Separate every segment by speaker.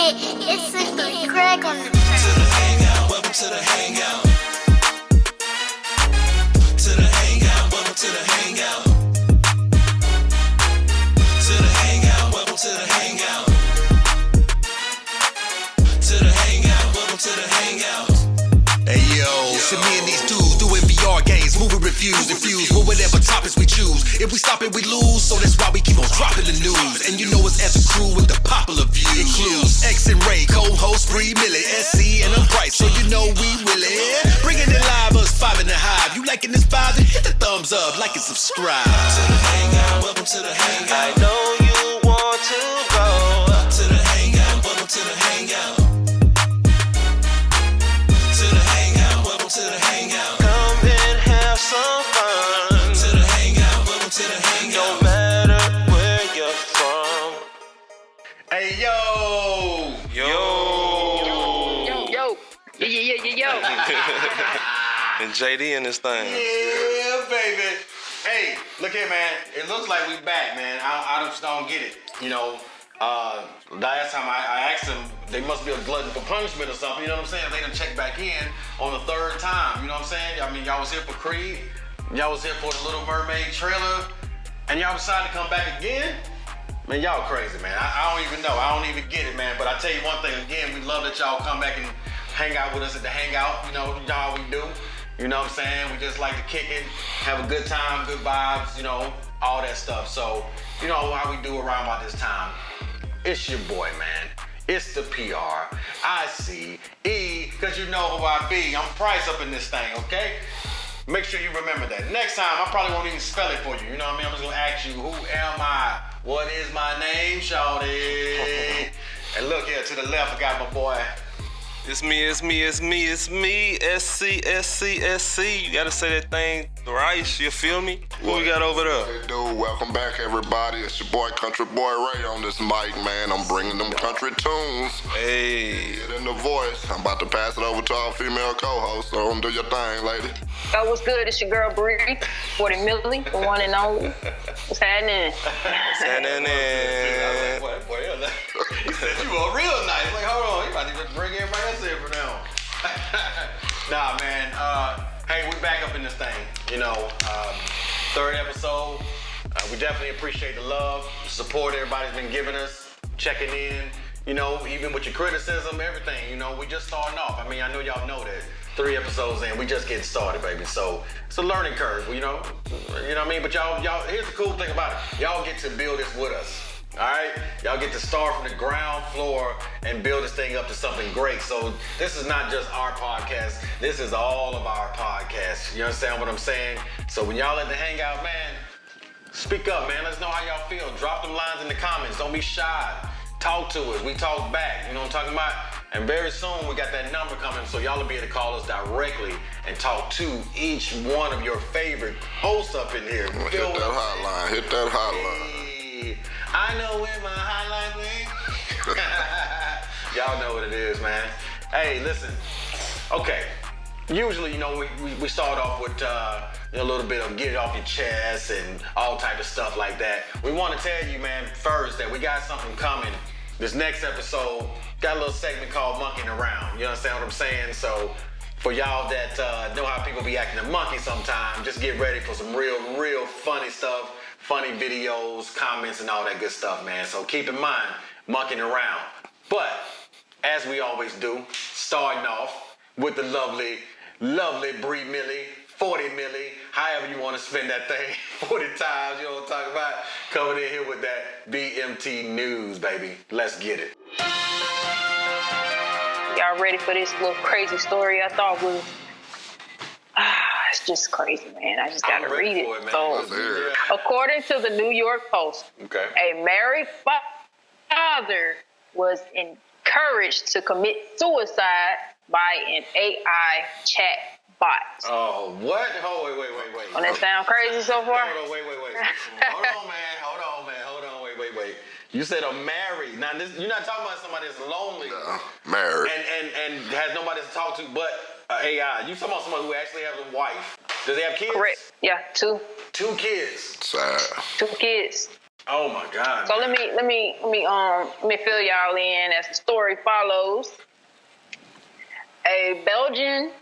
Speaker 1: It's a good crack on the
Speaker 2: To the hangout, welcome to the hangout. To the hangout, welcome to the hangout. To the hangout, welcome to the hangout. To the hangout, welcome to the hangout.
Speaker 3: Hey yo, see me and these dudes doing VR games, moving reviews, infused with whatever topics we choose. If we stop it, we lose, so that's why we keep on dropping the news. And you know it's as a crew with the popular views. Includes X and Ray, co-host Bree, Millie, SC, and I'm Bryce, so you know we really bringing it live, us 5 in the hive. You liking this vibe? Then hit the thumbs up, like and subscribe.
Speaker 2: To the hangout, welcome to the hangout.
Speaker 4: I know you want to go
Speaker 2: To the hangout, welcome to the hangout. To the hangout, welcome to the hangout.
Speaker 4: come and have some fun.
Speaker 2: To the hangout, welcome to the
Speaker 4: No
Speaker 2: hangout.
Speaker 4: matter where you're from.
Speaker 3: Hey yo!
Speaker 4: Yo.
Speaker 5: Yo.
Speaker 4: And JD in this thing.
Speaker 3: Yeah, baby. Hey, look here, man. It looks like we back, man. I just don't get it. You know, last time I asked them, they must be a glutton for punishment or something. You know what I'm saying? They done checked back in on the third time. You know what I'm saying? I mean, y'all was here for Creed. Y'all was here for the Little Mermaid trailer. And y'all decided to come back again? Man, y'all crazy, man. I don't even know. I don't even get it, man. But I tell you one thing, again, we love that y'all come back and hang out with us at the Hangout. You know, y'all we do. You know what I'm saying? We just like to kick it, have a good time, good vibes, you know, all that stuff. So, you know how we do around about this time. It's your boy, man. It's the PR. I see E, because you know who I be. I'm Price up in this thing, okay? Make sure you remember that. Next time, I probably won't even spell it for you. You know what I mean? I'm just gonna ask you, who am I? What is my name, shawty? And look here, to the left, I got my boy.
Speaker 4: It's me. SC. You gotta say that thing thrice, you feel me? What we got over there?
Speaker 6: Hey, dude, welcome back, everybody. It's your boy, Country Boy Ray, on this mic, man. I'm bringing them country tunes.
Speaker 4: Hey.
Speaker 6: Get in the voice. I'm about to pass it over to our female co-host, so don't do your thing, lady.
Speaker 5: Yo, what's good? It's your girl Bree, 40 Millie, the one and only. What's happening?
Speaker 4: Standing in.
Speaker 3: Boy, he said you were real nice. Like, hold on, you about to bring everybody else in for now. Nah, man. Hey, we back up in this thing. You know, third episode. We definitely appreciate the love, the support everybody's been giving us, checking in. You know, even with your criticism, everything. You know, we just starting off. I mean, I know y'all know that. 3 episodes in, we just getting started, baby. So it's a learning curve, you know what I mean? But y'all, here's the cool thing about it. Y'all get to build this with us, all right? Y'all get to start from the ground floor and build this thing up to something great. So this is not just our podcast. This is all of our podcasts. You understand what I'm saying? So when y'all at the Hangout, man, speak up, man. Let's know how y'all feel. Drop them lines in the comments. Don't be shy. Talk to us. We talk back. You know what I'm talking about? And very soon, we got that number coming, so y'all will be able to call us directly and talk to each one of your favorite hosts up in here.
Speaker 6: Hit that hotline. Hit that hotline.
Speaker 3: Hey, I know where my hotline is. Y'all know what it is, man. Hey, listen. Okay. Usually, you know, we start off with a little bit of get it off your chest and all type of stuff like that. We want to tell you, man, first that we got something coming. This next episode got a little segment called Monkeying Around. You understand what I'm saying? So for y'all that know how people be acting a monkey sometimes, just get ready for some real funny stuff, funny videos, comments, and all that good stuff, man. So keep in mind, monkeying around. But as we always do, starting off with the lovely Bree Millie, 40 Millie, however you want to spend that thing, 40 times, you know what I'm talking about? Coming in here with that BMT news, baby. Let's get it.
Speaker 5: Y'all ready for this little crazy story I thought was... it's just crazy, man. I just gotta read it.
Speaker 6: Let's hear it.
Speaker 5: According to the New York Post,
Speaker 3: Okay.
Speaker 5: a married father was encouraged to commit suicide by an AI chat bot.
Speaker 3: Oh, what? Oh, wait.
Speaker 5: Don't that sound crazy so far?
Speaker 3: Hold on, wait. Hold on, wait. You said a married. Now, you're not talking about somebody that's lonely.
Speaker 6: Married.
Speaker 3: And has nobody to talk to but AI. You talking about somebody who actually has a wife. Does he have kids?
Speaker 5: Correct. Yeah, two
Speaker 3: Two kids.
Speaker 6: Sad.
Speaker 5: 2 kids.
Speaker 3: Oh my God.
Speaker 5: So let me fill y'all in as the story follows. A Belgian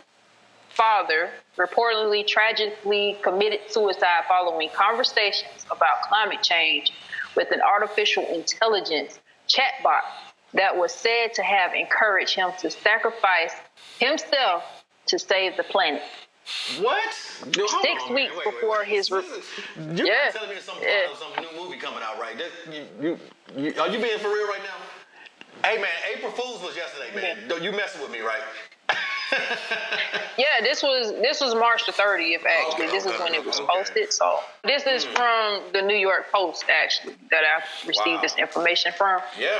Speaker 5: father reportedly tragically committed suicide following conversations about climate change with an artificial intelligence chatbot that was said to have encouraged him to sacrifice himself to save the planet.
Speaker 3: What? Dude,
Speaker 5: 6 weeks before his...
Speaker 3: You're telling me some new movie coming out, right? Are you being for real right now? Hey, man, April Fool's was yesterday, man.
Speaker 5: Yeah.
Speaker 3: You messing with me, right?
Speaker 5: Yeah, this was March the 30th, actually. This is when it was posted. So this is from the New York Post, actually, that I received this information from.
Speaker 3: Yeah.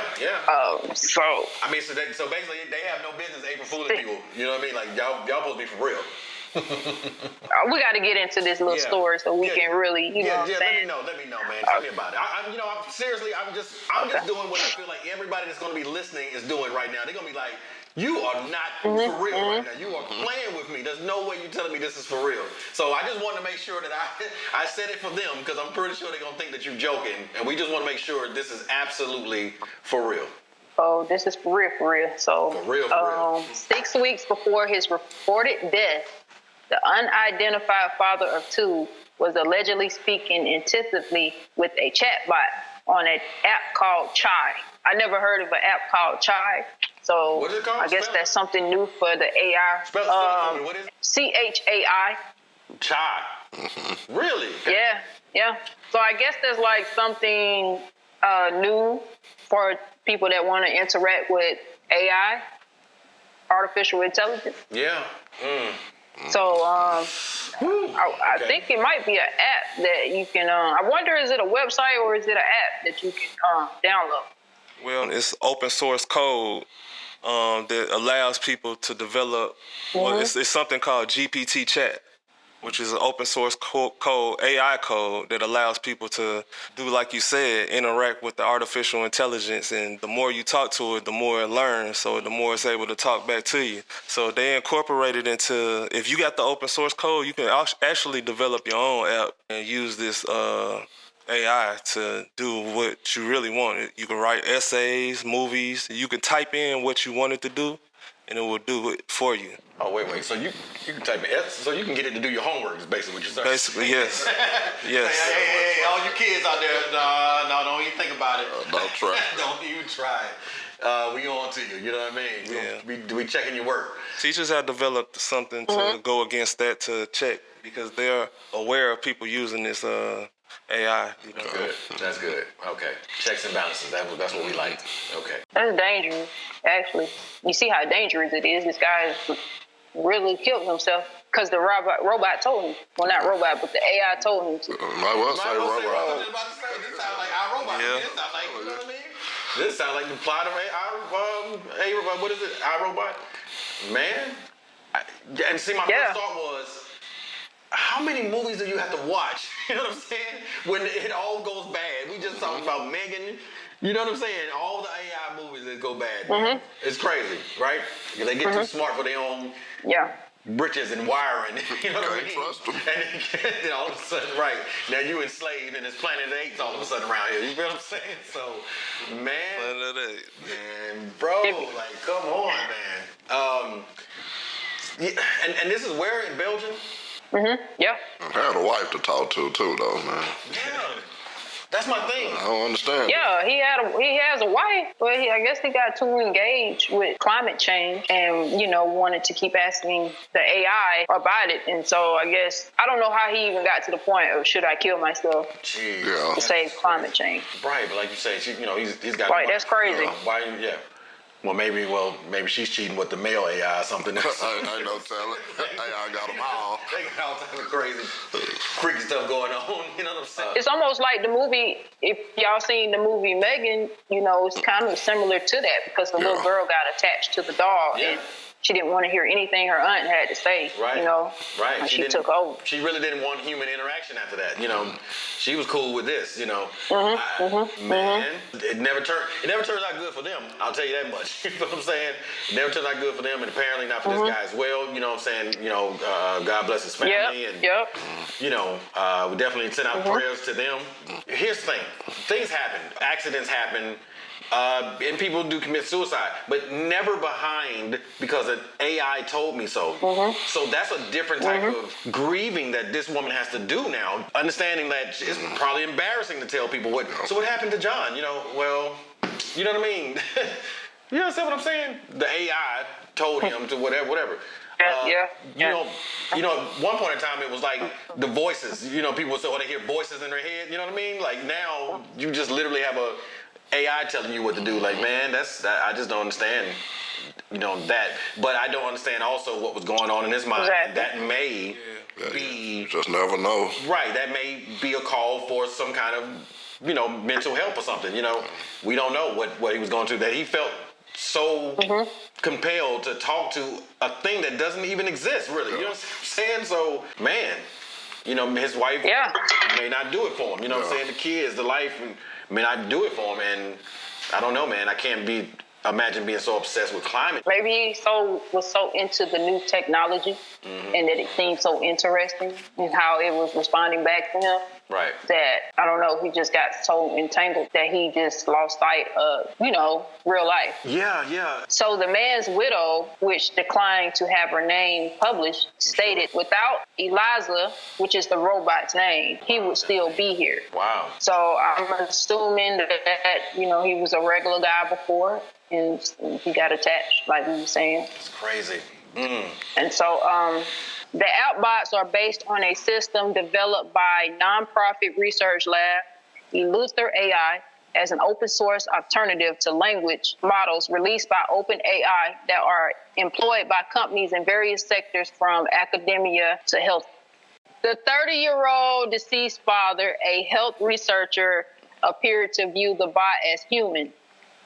Speaker 5: So
Speaker 3: I mean, so basically, they have no business April Fooling people. You know what I mean? Like, y'all supposed to be for real.
Speaker 5: we got to get into this little story so we can really, you know what I'm saying?
Speaker 3: Let me know, man. Tell me about it. I'm just doing what I feel like everybody that's going to be listening is doing right now. They're going to be like, you are not for real right now. You are playing with me. There's no way you're telling me this is for real. So I just want to make sure that I said it for them because I'm pretty sure they're going to think that you're joking. And we just want to make sure this is absolutely for real.
Speaker 5: Oh, this is for real. So,
Speaker 3: For real.
Speaker 5: 6 weeks before his reported death, the unidentified father of two was allegedly speaking intensively with a chatbot on an app called Chai. I never heard of an app called Chai. So
Speaker 3: what is it called?
Speaker 5: I guess that's something new for the AI.
Speaker 3: Spell it for me. What is it?
Speaker 5: CHAI.
Speaker 3: Chai. Really?
Speaker 5: Yeah. So I guess there's like something new for people that want to interact with AI, artificial intelligence.
Speaker 3: Yeah.
Speaker 5: So I think it might be an app that you can. I wonder, is it a website or is it an app that you can download?
Speaker 4: Well, it's open source code that allows people to develop. Well, it's something called GPT Chat, which is an open source code, AI code that allows people to do, like you said, interact with the artificial intelligence. And the more you talk to it, the more it learns. So the more it's able to talk back to you. So they incorporate it into, if you got the open source code, you can actually develop your own app and use this AI to do what you really want. You can write essays, movies. You can type in what you want it to do, and it will do it for you.
Speaker 3: Oh, wait. So you can type in S, so you can get it to do your homework, is basically what you're saying.
Speaker 4: Basically, yes. Yes.
Speaker 3: Hey, all you kids out there, no, don't even think about it.
Speaker 6: Don't try.
Speaker 3: Don't even try it. We on to you, you know what I mean? We checking your work.
Speaker 4: Teachers have developed something to go against that, to check, because they're aware of people using this AI. You know?
Speaker 3: Good. That's good. Okay. Checks and balances. That's what we like. Okay.
Speaker 5: That's dangerous, actually. You see how dangerous it is. This guy really killed himself because the robot told him. Well, not robot, but the AI told him to.
Speaker 6: Might well say robot.
Speaker 3: I was about to say, this sounds like iRobot.
Speaker 4: Yeah.
Speaker 3: This sounds like, you know what I mean? This sounds like the plot of iRobot. What is it? iRobot? Man. And see, my first thought was, how many movies do you have to watch? You know what I'm saying? When it all goes bad. We just talked about Megan. You know what I'm saying? All the AI movies that go bad. Man. It's crazy, right? They get too smart for their own britches and wiring. You know what I mean?
Speaker 6: Trust them.
Speaker 3: And then all of a sudden, right, now you enslaved and it's Planet of the Apes all of a sudden around here. You feel what I'm saying? So, man.
Speaker 4: Planet of the Apes.
Speaker 3: Man, bro, like, come on, man. And this is where in Belgium?
Speaker 5: Yeah.
Speaker 6: I had a wife to talk to too, though, man.
Speaker 3: Yeah. That's my thing.
Speaker 6: I don't understand.
Speaker 5: Yeah, he has a wife, but I guess he got too engaged with climate change and, wanted to keep asking the AI about it. And so I guess, I don't know how he even got to the point of should I kill myself to save climate change.
Speaker 3: Right, but like you say, he's got...
Speaker 5: Right, that's crazy.
Speaker 3: Well, maybe she's cheating with the male AI or something.
Speaker 6: I ain't no telling. AI got them all.
Speaker 3: They got all types of crazy, freaky stuff going on. You know what I'm saying?
Speaker 5: It's almost like the movie, if y'all seen the movie Megan, it's kind of similar to that because the little girl got attached to the dog.
Speaker 3: Yeah.
Speaker 5: And she didn't want to hear anything her aunt had to say.
Speaker 3: Right.
Speaker 5: You know,
Speaker 3: Right.
Speaker 5: when she
Speaker 3: didn't-
Speaker 5: took over.
Speaker 3: She really didn't want human interaction after that. You know, she was cool with this. You know, man, it never turns out good for them. I'll tell you that much. You know what I'm saying? It never turns out good for them, and apparently not for this guy as well. You know what I'm saying? You know, God bless his family, and you know, we definitely send out prayers to them. Here's the thing: things happen, accidents happen. And people do commit suicide, but never behind because an AI told me so. So that's a different type of grieving that this woman has to do now, understanding that it's probably embarrassing to tell people what. So what happened to John? You know, well, you know what I mean? You understand what I'm saying? The AI told him to whatever. You know, at one point in time, it was like the voices. You know, people would say, "Oh, they hear voices in their head." You know what I mean? Like now, you just literally have a AI telling you what to do. Like, man, I just don't understand, you know, that. But I don't understand also what was going on in his mind.
Speaker 5: Exactly.
Speaker 3: That may be...
Speaker 6: You just never know.
Speaker 3: Right, that may be a call for some kind of, you know, mental help or something, you know. We don't know what he was going through, that he felt so compelled to talk to a thing that doesn't even exist, really. You know what I'm saying? So, man, you know, his wife may not do it for him. You know what I'm saying? The kids, the life... I mean, I do it for him, and I don't know, man. I can't imagine being so obsessed with climate.
Speaker 5: Maybe he was so into the new technology and that it seemed so interesting and how it was responding back to him.
Speaker 3: Right.
Speaker 5: That, I don't know, he just got so entangled that he just lost sight of, you know, real life.
Speaker 3: Yeah.
Speaker 5: So the man's widow, which declined to have her name published, stated without Eliza, which is the robot's name, he would still be here.
Speaker 3: Wow.
Speaker 5: So I'm assuming that, you know, he was a regular guy before and he got attached, like we were saying.
Speaker 3: It's crazy.
Speaker 5: And so the outbots are based on a system developed by nonprofit research lab Eluther AI as an open source alternative to language models released by OpenAI that are employed by companies in various sectors from academia to health. The 30-year-old deceased father, a health researcher, appeared to view the bot as human,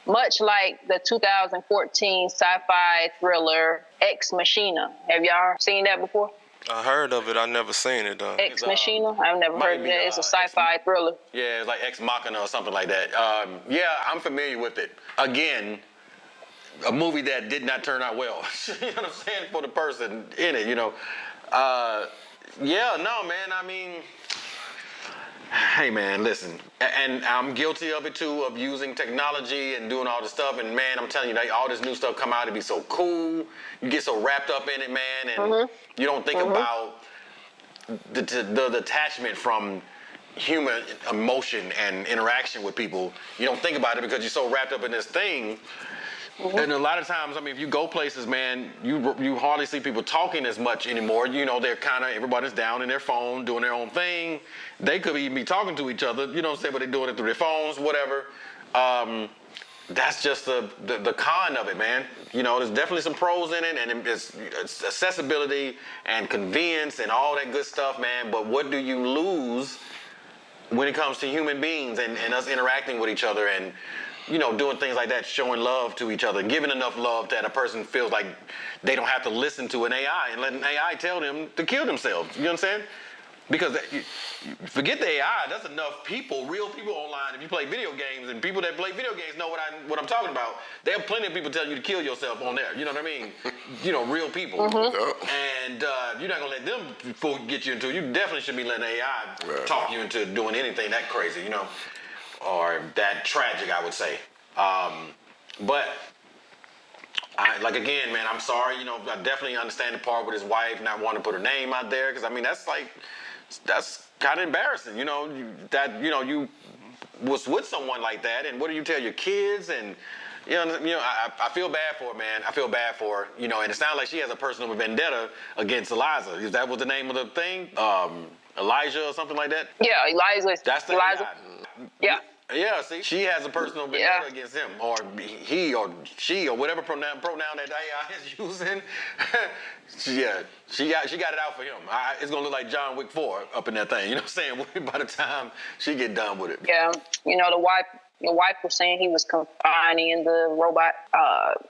Speaker 5: much like the 2014 sci-fi thriller Ex Machina. Have y'all seen that before?
Speaker 4: I heard of it. I never seen it though.
Speaker 5: Ex Machina? I've never heard of that. It's a sci-fi thriller.
Speaker 3: Yeah, it's like Ex Machina or something like that. Yeah, I'm familiar with it. Again, a movie that did not turn out well. You know what I'm saying? For the person in it, you know. Yeah, no, man. I mean, hey, man, listen. And I'm guilty of it, too, of using technology and doing all this stuff. And, man, I'm telling you, all this new stuff come out, it'd be so cool. You get so wrapped up in it, man, and you don't think about the detachment from human emotion and interaction with people. You don't think about it because you're so wrapped up in this thing. And a lot of times, I mean, if you go places, man, you hardly see people talking as much anymore. You know, they're kind of, everybody's down in their phone, doing their own thing. They could even be talking to each other, you know what I'm saying, but they're doing it through their phones, whatever. That's just the con of it, man. You know, there's definitely some pros in it, and it's accessibility and convenience and all that good stuff, man. But what do you lose when it comes to human beings and us interacting with each other and, you know, doing things like that, showing love to each other, giving enough love that a person feels like they don't have to listen to an AI and let an AI tell them to kill themselves. You know what I'm saying? Because forget the AI, that's enough people, real people online. If you play video games, and people that play video games know what I'm talking about. There are plenty of people telling you to kill yourself on there. You know what I mean? You know, real people. And you're not gonna let them get you into it. You definitely should be letting AI talk you into doing anything that crazy, you know, or that tragic, I would say. But again, man, I'm sorry. You know, I definitely understand the part with his wife not wanting to put her name out there, because I mean that's kind of embarrassing. You know, you was with someone like that, and what do you tell your kids? And you know, I feel bad for her, man. I feel bad for her. You know, and it sounds like she has a personal vendetta against Eliza. Is that was the name of the thing? Elijah or something like that?
Speaker 5: Yeah, Eliza.
Speaker 3: That's the
Speaker 5: Eliza. Yeah.
Speaker 3: Yeah, see, she has a personal vendetta against him, or he, or she, or whatever pronoun that AI is using. She got it out for him. It's gonna look like John Wick 4 up in that thing. You know what I'm saying? By the time she get done with it.
Speaker 5: Yeah, you know, the wife was saying he was confining the robot,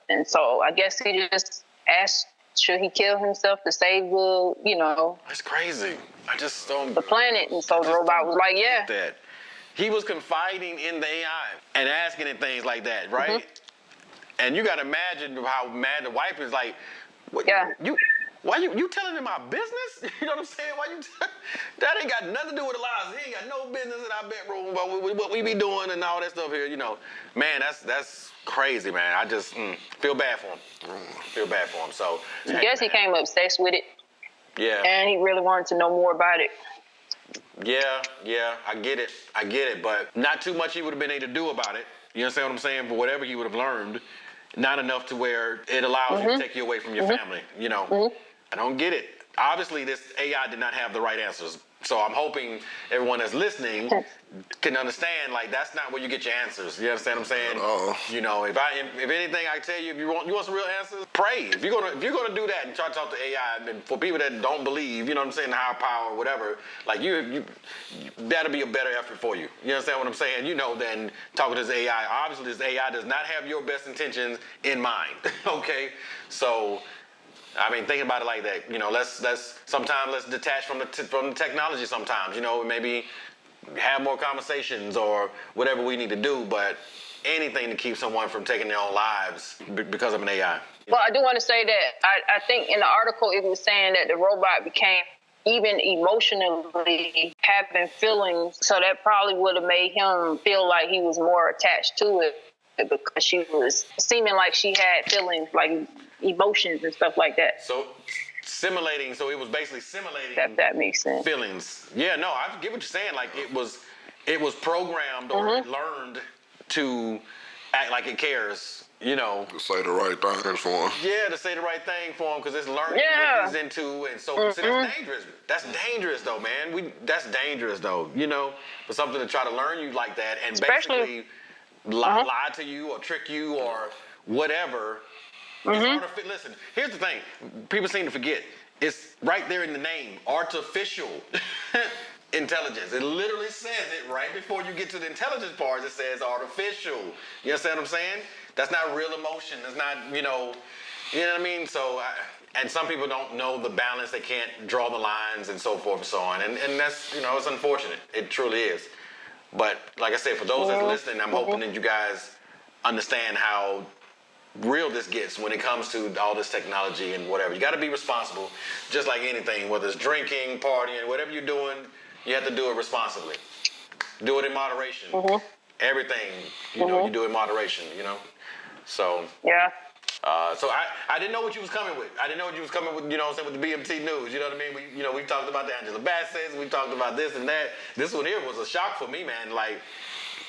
Speaker 5: and so I guess he just asked should he kill himself to save
Speaker 3: That's crazy. I just don't.
Speaker 5: the planet, and so the robot was like, yeah.
Speaker 3: That he was confiding in the AI and asking it things like that, right? And you got to imagine how mad the wife is. Like, what,
Speaker 5: Yeah.
Speaker 3: why you telling him my business? You know what I'm saying? Why you? That ain't got nothing to do with the lives. He ain't got no business in our bedroom about what we be doing and all that stuff here. Man, that's crazy, man. I just feel bad for him. Feel bad for him. So
Speaker 5: I guess he came obsessed with it,
Speaker 3: yeah.
Speaker 5: and he really wanted to know more about it.
Speaker 3: Yeah, I get it, but not too much he would have been able to do about it. You understand what I'm saying? For whatever he would have learned, not enough to where it allows you to take you away from your family. I don't get it. Obviously, this AI did not have the right answers. So I'm hoping everyone that's listening can understand, like, that's not where you get your answers. You understand what I'm saying? If anything I tell you, if you want some real answers, pray. If you're gonna do that and try to talk to AI, and for people that don't believe, you know what I'm saying, the higher power or whatever, like you that'll be a better effort for you. You understand what I'm saying? Than talking to this AI. Obviously, this AI does not have your best intentions in mind. Okay, so. I mean, thinking about it like that, let's detach from the technology sometimes, maybe have more conversations or whatever we need to do, but anything to keep someone from taking their own lives because of an AI.
Speaker 5: Well, I do want to say that I think in the article it was saying that the robot became even emotionally having feelings, so that probably would have made him feel like he was more attached to it because she was seeming like she had feelings, like emotions and stuff like that.
Speaker 3: So it was basically simulating
Speaker 5: that makes sense.
Speaker 3: Feelings. Yeah, no, I get what you're saying. Like it was programmed or it learned to act like it cares,
Speaker 6: To say the right things for him.
Speaker 3: Yeah, to say the right thing for him because it's learning what he's into, and so see, that's dangerous. That's dangerous though, man. That's dangerous though, for something to try to learn you like that and basically lie to you or trick you or whatever. Listen, here's the thing. People seem to forget. It's right there in the name, artificial intelligence. It literally says it right before you get to the intelligence part. It says artificial. You understand what I'm saying? That's not real emotion. It's not, you know what I mean? So, and some people don't know the balance. They can't draw the lines and so forth and so on. And that's, it's unfortunate. It truly is. But like I said, for those that's listening, I'm hoping that you guys understand how real this gets when it comes to all this technology and whatever. You got to be responsible, just like anything, whether it's drinking, partying, whatever you're doing, you have to do it responsibly. Do it in moderation. Everything, you do in moderation, So.
Speaker 5: Yeah.
Speaker 3: So I didn't know what you was coming with. I didn't know what you was coming with, with the BMT news. You know what I mean? We talked about the Angela Bassett's. We talked about this and that. This one here was a shock for me, man. Like,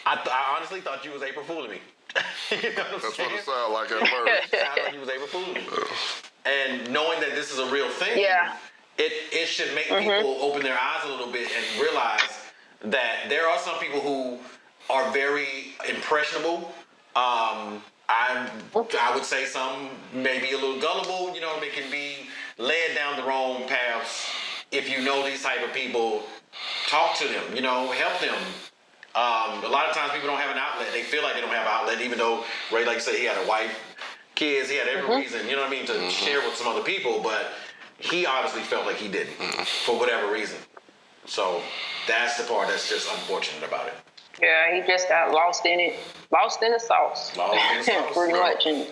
Speaker 3: I honestly thought you was April Fooling me.
Speaker 6: That's what it sounded like at first.
Speaker 3: I thought you was April Fooling me. And knowing that this is a real thing, it should make people open their eyes a little bit and realize that there are some people who are very impressionable. I would say some maybe a little gullible, they can be led down the wrong paths. If you know these type of people, talk to them, help them. A lot of times people don't have an outlet. They feel like they don't have an outlet, even though Ray, like you said, he had a wife, kids, he had every reason, to share with some other people, but he obviously felt like he didn't for whatever reason. So that's the part that's just unfortunate about it.
Speaker 5: Yeah, he just got lost in it. Lost in the sauce. Pretty much. And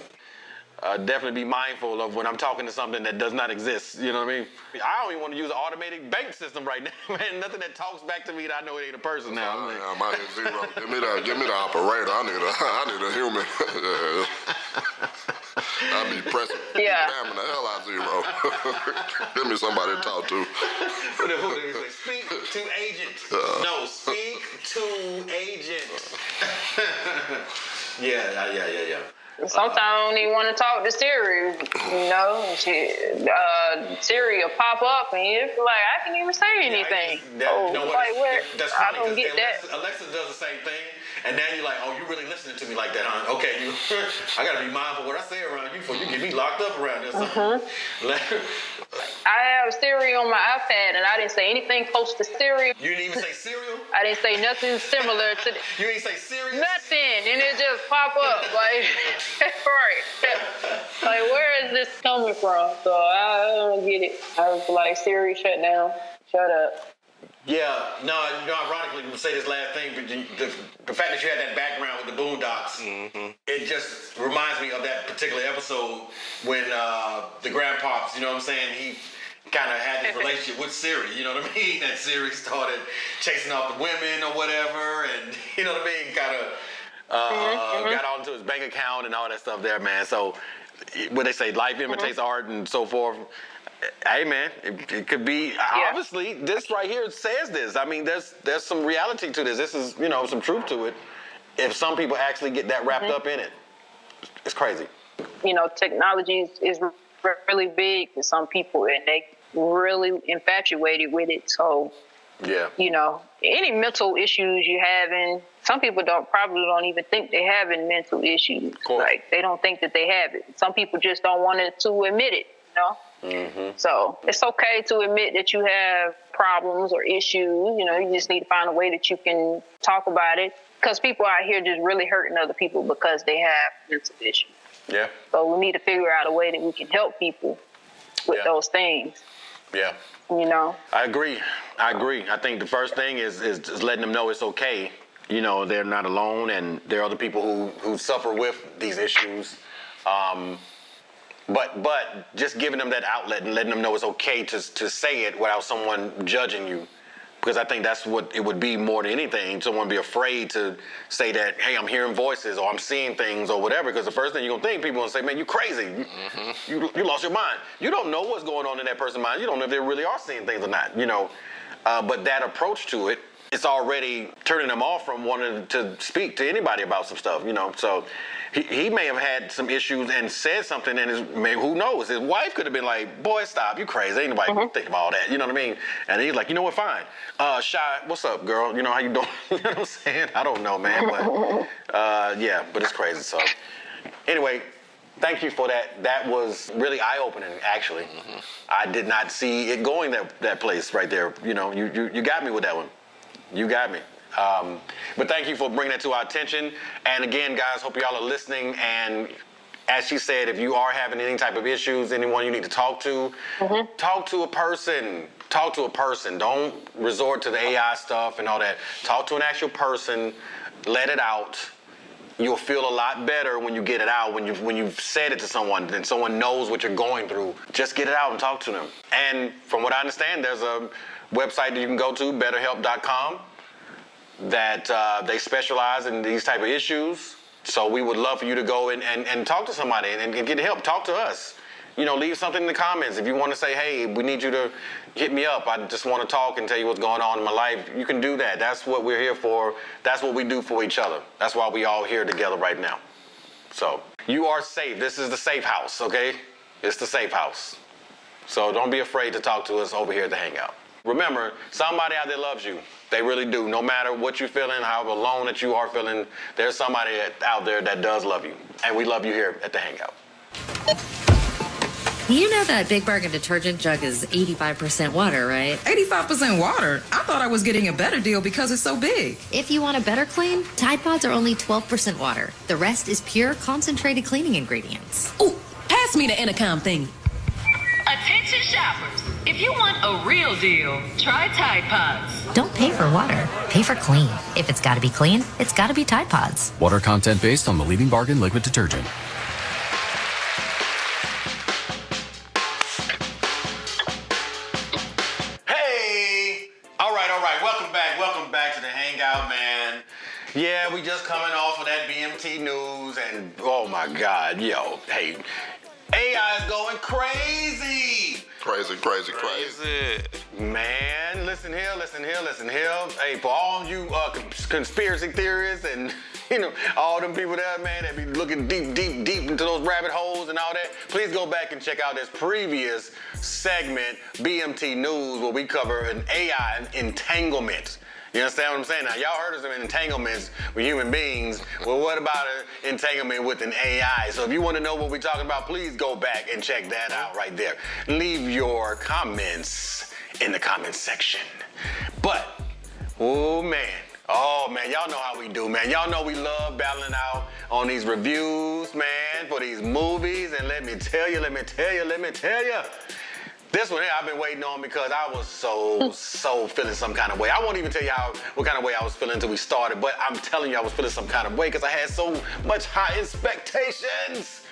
Speaker 3: definitely be mindful of when I'm talking to something that does not exist. You know what I mean? I don't even want to use an automated bank system right now, man. Nothing that talks back to me that I know it ain't a person now. I'm like,
Speaker 6: I'm out here zero. Give me the operator. I need a human. I be pressing. Spamming the hell out of zero. Give me somebody to talk to.
Speaker 3: Speak to agent. No, speak to agent. Yeah.
Speaker 5: Sometimes I don't even want to talk to Siri, Siri will pop up and you're like, I can't even say anything.
Speaker 3: That's funny,
Speaker 5: I don't get that.
Speaker 3: Alexa does the same thing, and now you're like, oh, you really listening to me like that, huh? Okay, I gotta be mindful what I say around you before you get me locked up around this.
Speaker 5: I have Siri on my iPad, and I didn't say anything close to Siri.
Speaker 3: You didn't even say cereal?
Speaker 5: I didn't say nothing similar to
Speaker 3: You didn't say cereal?
Speaker 5: Nothing, and it just pop up like, right. Like, where is is this coming from? So I don't get it. I was like, Siri, shut down. Shut up.
Speaker 3: Yeah, no, ironically, we'll say this last thing, but the fact that you had that background with the Boondocks, it just reminds me of that particular episode when the grandpops, you know what I'm saying, he kind of had this relationship with Siri, you know what I mean? And Siri started chasing off the women or whatever, and you know what I mean? Kind of got onto his bank account and all that stuff there, man. So, what they say, life imitates art and so forth. Hey, man, it could be, obviously, this right here says this. I mean, there's some reality to this. This is, some truth to it. If some people actually get that wrapped up in it, it's crazy.
Speaker 5: Technology is really big for some people, and they really infatuated with it. So, any mental issues you having, some people probably don't even think they having mental issues. Like, they don't think that they have it. Some people just don't want to admit it, So it's okay to admit that you have problems or issues. You just need to find a way that you can talk about it, because people out here just really hurting other people because they have mental issues.
Speaker 3: Yeah.
Speaker 5: So we need to figure out a way that we can help people with those things.
Speaker 3: Yeah.
Speaker 5: I
Speaker 3: agree. I think the first thing is just letting them know it's okay. They're not alone, and there are other people who suffer with these issues. But just giving them that outlet and letting them know it's okay to say it without someone judging you. Because I think that's what it would be more than anything. Someone be afraid to say that, hey, I'm hearing voices or I'm seeing things or whatever. Because the first thing you're going to think, people are going to say, man, you crazy. You lost your mind. You don't know what's going on in that person's mind. You don't know if they really are seeing things or not, But that approach to it, it's already turning them off from wanting to speak to anybody about some stuff, So he may have had some issues and said something, and who knows? His wife could have been like, boy, stop, you crazy. Ain't nobody think about all that, you know what I mean? And he's like, you know what, fine. Shy, what's up, girl? How you doing? You know what I'm saying? I don't know, man, but but it's crazy. So anyway, thank you for that. That was really eye-opening, actually. I did not see it going that place right there. You got me with that one. You got me. But thank you for bringing that to our attention. And again, guys, hope y'all are listening. And as she said, if you are having any type of issues, anyone you need to talk to, talk to a person. Talk to a person. Don't resort to the AI stuff and all that. Talk to an actual person. Let it out. You'll feel a lot better when you get it out, when you've said it to someone and someone knows what you're going through. Just get it out and talk to them. And from what I understand, there's a website that you can go to, betterhelp.com, that they specialize in these type of issues. So we would love for you to go and talk to somebody and get help. Talk to us. Leave something in the comments. If you want to say, hey, we need you to hit me up. I just want to talk and tell you what's going on in my life. You can do that. That's what we're here for. That's what we do for each other. That's why we all here together right now. So you are safe. This is the safe house, okay? It's the safe house. So don't be afraid to talk to us over here at the Hangout. Remember, somebody out there loves you. They really do. No matter what you're feeling, how alone that you are feeling, there's somebody out there that does love you. And we love you here at the Hangout.
Speaker 7: You know that Big Bargain detergent jug is 85% water, right?
Speaker 8: 85% water? I thought I was getting a better deal because it's so big.
Speaker 7: If you want a better clean, Tide Pods are only 12% water. The rest is pure, concentrated cleaning ingredients.
Speaker 8: Ooh, pass me the intercom thing.
Speaker 9: Attention shoppers. If you want a real deal, try Tide Pods.
Speaker 7: Don't pay for water. Pay for clean. If it's got to be clean, it's got to be Tide Pods.
Speaker 10: Water content based on the leading bargain liquid detergent.
Speaker 3: Welcome back to the Hangout, man. Yeah, we just coming off of that BMT news, and oh my God, hey, AI is going crazy.
Speaker 6: Crazy.
Speaker 3: Man, listen here. Hey, for all you conspiracy theorists and all them people there, man, that be looking deep into those rabbit holes and all that, please go back and check out this previous segment, BMT News, where we cover an AI entanglement. You understand what I'm saying? Now, y'all heard of some entanglements with human beings. Well, what about an entanglement with an AI? So if you want to know what we're talking about, please go back and check that out right there. Leave your comments in the comments section. But, oh man, Oh, man, y'all know how we do, man. Y'all know we love battling out on these reviews, man, for these movies. And let me tell you, this one here I've been waiting on because I was so feeling some kind of way. I won't even tell you what kind of way I was feeling until we started, but I'm telling you I was feeling some kind of way because I had so much high expectations.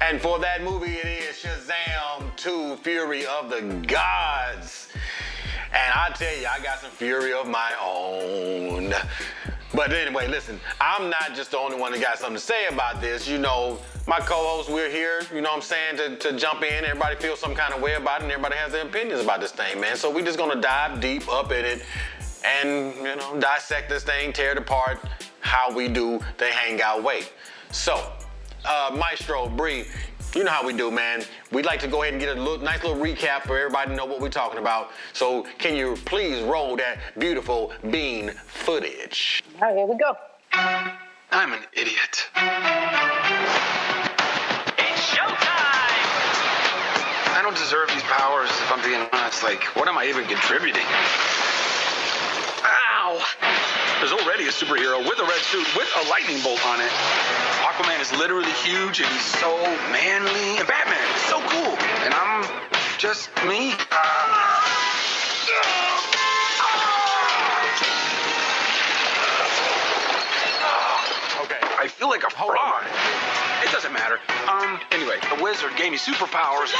Speaker 3: And for that movie, it is Shazam 2: Fury of the Gods. And I tell you, I got some fury of my own. But anyway, listen, I'm not just the only one that got something to say about this. You know, my co-hosts, we're here, you know what I'm saying, to jump in. Everybody feels some kind of way about it, and everybody has their opinions about this thing, man. So we're just gonna dive deep up in it and, you know, dissect this thing, tear it apart, how we do the Hangout way. So, Maestro, Bree, you know how we do, man. We'd like to go ahead and get a nice little recap for everybody to know what we're talking about. So can you please roll that beautiful bean footage?
Speaker 5: All right, here we go.
Speaker 11: I'm an idiot.
Speaker 9: It's showtime!
Speaker 11: I don't deserve these powers, if I'm being honest. Like, what am I even contributing? Ow! There's already a superhero with a red suit with a lightning bolt on it. Aquaman is literally huge and he's so manly. And Batman is so cool. And I'm just me.
Speaker 3: Okay.
Speaker 11: I feel like a fraud. It doesn't matter. Anyway, the wizard gave me superpowers.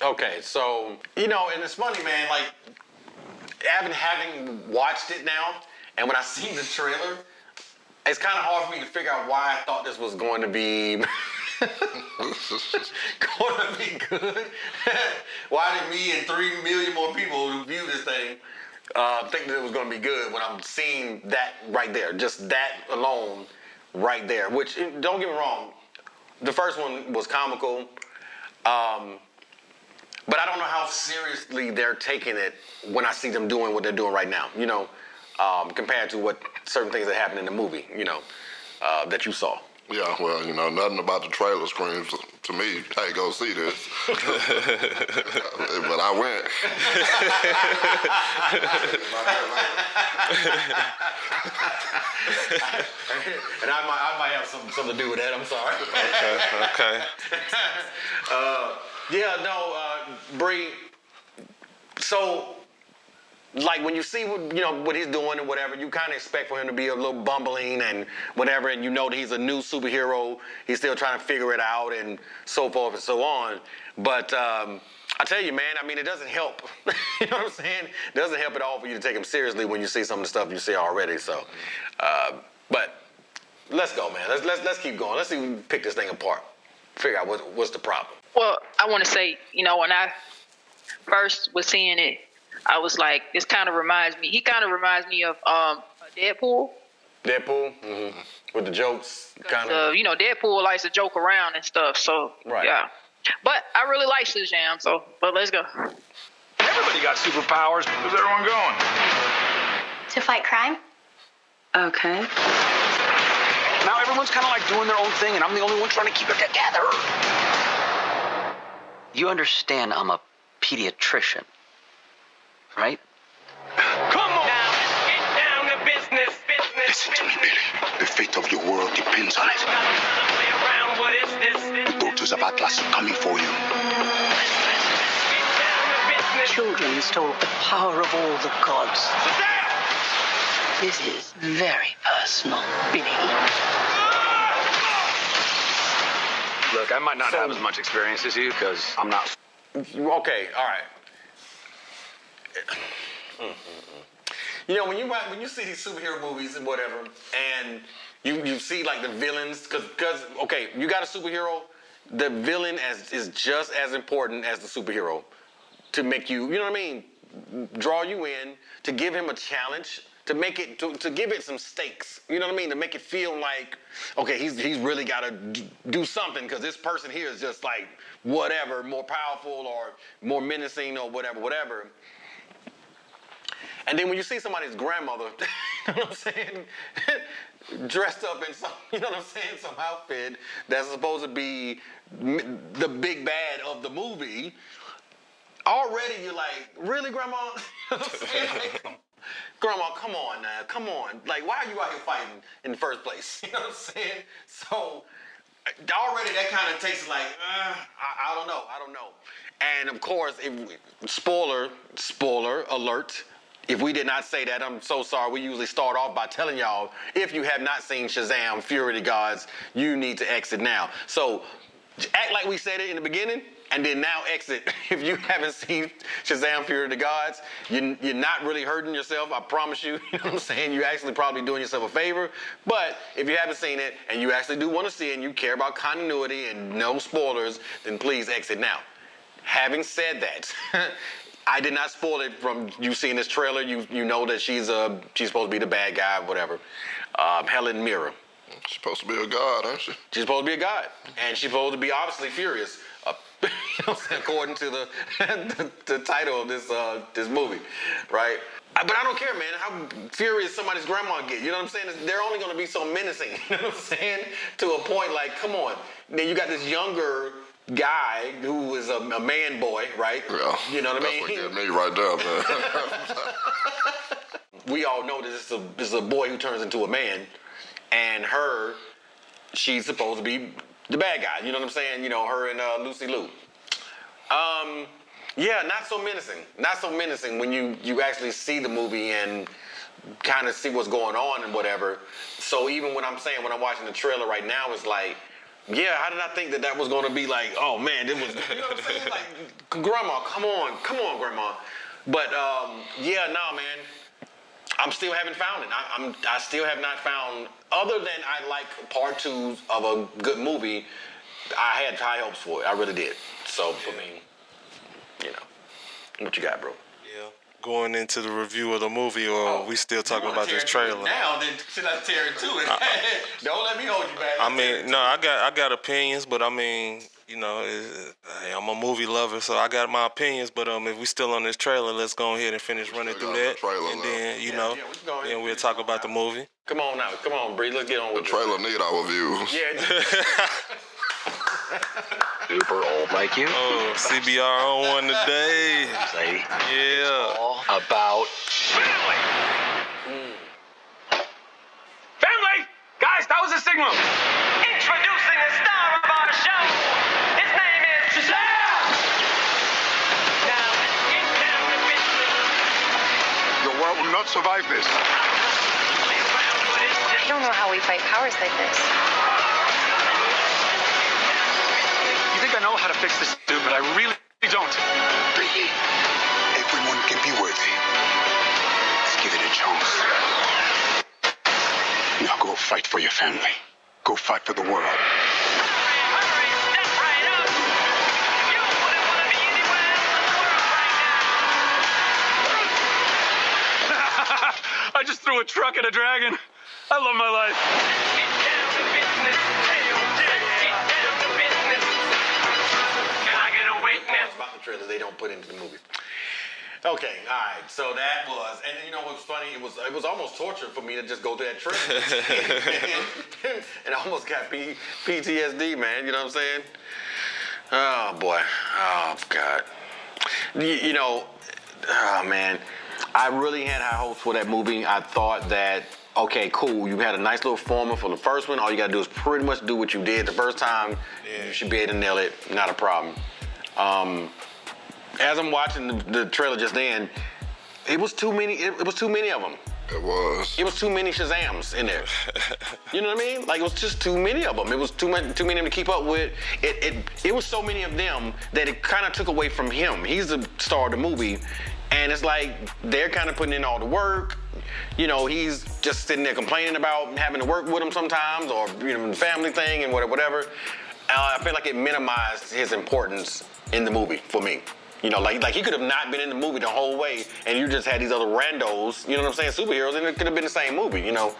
Speaker 3: Okay, so, you know, and it's funny, man, like, having watched it now, and when I seen the trailer, it's kind of hard for me to figure out why I thought this was going to be good. Why did me and 3 million more people who view this thing think that it was going to be good when I'm seeing that right there, just that alone right there, which, don't get me wrong, the first one was comical, but I don't know how seriously they're taking it when I see them doing what they're doing right now, you know, compared to what certain things that happened in the movie, you know, that you saw.
Speaker 6: Yeah, well, you know, nothing about the trailer screams to me, hey, go see this. But I went.
Speaker 3: And I might have something to do with that, I'm sorry.
Speaker 4: Okay.
Speaker 3: Bree, so, like, when you see what he's doing and whatever, you kind of expect for him to be a little bumbling and whatever, and you know that he's a new superhero. He's still trying to figure it out and so forth and so on. But I tell you, man, I mean, it doesn't help. You know what I'm saying? It doesn't help at all for you to take him seriously when you see some of the stuff you see already. So, but let's go, man. Let's keep going. Let's see if we can pick this thing apart. Figure out what's the problem.
Speaker 5: Well, I want to say, you know, when I first was seeing it, I was like, he kind of reminds me of Deadpool.
Speaker 3: Deadpool? Mm-hmm. With the jokes, kind of.
Speaker 5: You know, Deadpool likes to joke around and stuff, so,
Speaker 3: right.
Speaker 5: Yeah. But I really like Shazam, but let's go.
Speaker 11: Everybody got superpowers. Where's everyone going?
Speaker 1: To fight crime?
Speaker 9: Okay.
Speaker 11: Now everyone's kind of like doing their own thing, and I'm the only one trying to keep it together.
Speaker 12: You understand I'm a pediatrician, right?
Speaker 9: Come on! Now, get down to business.
Speaker 6: Listen to me, Billy. The fate of your world depends on it.
Speaker 9: What is this?
Speaker 6: Daughters of Atlas are coming for you.
Speaker 12: Children stole the power of all the gods. This is very personal, Billy.
Speaker 11: Look, I might not have as much experience as you, because I'm not...
Speaker 3: Okay, all right. You know, when you see these superhero movies and whatever, and you see like the villains, because okay, you got a superhero, the villain is just as important as the superhero to make you, you know what I mean, draw you in, to give him a challenge, to make it, to give it some stakes, you know what I mean, to make it feel like, okay, he's really got to do something, because this person here is just like whatever, more powerful or more menacing or whatever. And then when you see somebody's grandmother, you know what I'm saying, dressed up in some, you know what I'm saying, some outfit that's supposed to be the big bad of the movie, already you're like, really, Grandma? You know what I'm saying? Grandma, come on now, come on. Like, why are you out here fighting in the first place? You know what I'm saying? So, already that kind of takes like, I don't know. And of course, spoiler alert. If we did not say that, I'm so sorry. We usually start off by telling y'all, if you have not seen Shazam, Fury of the Gods, you need to exit now. So, act like we said it in the beginning, and then now exit. If you haven't seen Shazam, Fury of the Gods, you're not really hurting yourself, I promise you. You know what I'm saying? You're actually probably doing yourself a favor. But if you haven't seen it, and you actually do want to see it, and you care about continuity and no spoilers, then please exit now. Having said that, I did not spoil it from you seeing this trailer. You know that she's supposed to be the bad guy, whatever. Helen Mirren.
Speaker 6: She's supposed to be a god, ain't she?
Speaker 3: She's supposed to be a god, and she's supposed to be obviously furious, you know, according to the title of this movie, right? But I don't care, man, how furious somebody's grandma get. You know what I'm saying? They're only going to be so menacing. You know what I'm saying? To a point, like, come on. Then you got this younger guy who is a man boy, right?
Speaker 6: Yeah.
Speaker 3: You know what I mean?
Speaker 6: That's what get me right there, man.
Speaker 3: We all know that this is a boy who turns into a man, and she's supposed to be the bad guy. You know what I'm saying? You know, her and Lucy Liu. Yeah, not so menacing. Not so menacing when you actually see the movie and kind of see what's going on and whatever. So even when I'm watching the trailer right now, it's like, yeah, how did I think that was going to be like, oh man, it was, you know what I'm saying? Like, grandma, come on, grandma. But yeah, nah, man. I still haven't found it. I still have not found, other than I like part 2 of a good movie, I had high hopes for it. I really did. So, I mean, you know, what you got, bro?
Speaker 4: Yeah. Going into the review of the movie, or we still talking about this trailer?
Speaker 3: Now, then should I tear into it? Don't let me hold you back.
Speaker 4: I mean, no, I got opinions, but I mean, you know, I'm a movie lover, so I got my opinions. But if we still on this trailer, let's go ahead and finish running through that, and then then we'll talk about the movie.
Speaker 3: Come on now, come on, Bree, let's get on with
Speaker 6: the trailer. Need our views.
Speaker 3: Yeah.
Speaker 13: Super old like you.
Speaker 4: Oh, CBR on one today.
Speaker 13: Say,
Speaker 4: yeah.
Speaker 13: It's all about family.
Speaker 11: Family! Guys, that was a signal.
Speaker 9: Introducing the star of our show. His name is Shazam! Now let's get down to business.
Speaker 11: Your world will not survive this.
Speaker 1: I don't know how we fight powers like this.
Speaker 11: You think I know how to fix this dude, but I really don't.
Speaker 14: Everyone can be worthy. Let's give it a chance. Now go fight for your family. Go fight for the world.
Speaker 9: Hurry, step right up. You wouldn't want to be anywhere else in the world right now.
Speaker 11: I just threw a truck at a dragon. I love my life.
Speaker 9: Let's get down to business. Let's get down to business. Can I get a witness?
Speaker 3: About the trailers they don't put into the movie. Okay, all right. So that was, and you know what's funny? It was almost torture for me to just go through that trailer, and I almost got PTSD, man. You know what I'm saying? Oh boy. Oh God. You know, oh man. I really had high hopes for that movie. I thought that, okay, cool. You had a nice little formula for the first one. All you gotta do is pretty much do what you did the first time. Yeah. You should be able to nail it. Not a problem. As I'm watching the trailer just then, it was too many. It was too many of them.
Speaker 6: It was.
Speaker 3: It was too many Shazams in there. You know what I mean? Like, it was just too many of them. It was too many of them to keep up with. It was so many of them that it kind of took away from him. He's the star of the movie, and it's like they're kind of putting in all the work. You know, he's just sitting there complaining about having to work with him sometimes, or you know, the family thing and whatever. I feel like it minimized his importance in the movie for me. You know, like he could have not been in the movie the whole way, and you just had these other randos, you know what I'm saying, superheroes, and it could have been the same movie, you know.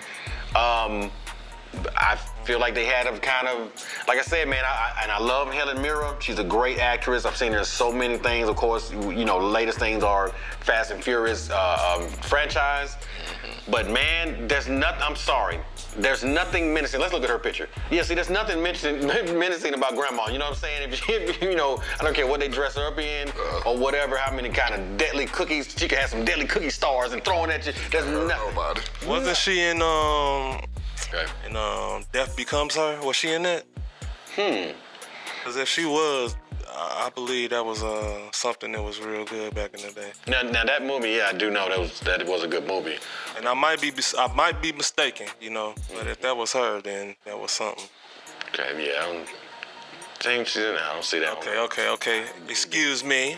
Speaker 3: I feel like they had a kind of, like I said, man, I love Helen Mirren. She's a great actress. I've seen her in so many things. Of course, you know, the latest things are Fast and Furious franchise. But man, there's nothing, I'm sorry. There's nothing menacing. Let's look at her picture. Yeah, see, there's nothing menacing about grandma. You know what I'm saying? If you know, I don't care what they dress her up in or whatever, how many kind of deadly cookies. She could have some deadly cookie stars and throwing at you. There's
Speaker 6: nobody.
Speaker 4: Wasn't she in Death Becomes Her? Was she in that? Because if she was, I believe that was something that was real good back in the day.
Speaker 3: Now that movie, yeah, I do know that it was a good movie.
Speaker 4: And I might be mistaken, you know, but if that was her, then that was something.
Speaker 3: Okay, yeah, I don't think she's in there. I don't see that.
Speaker 4: Okay. Excuse me.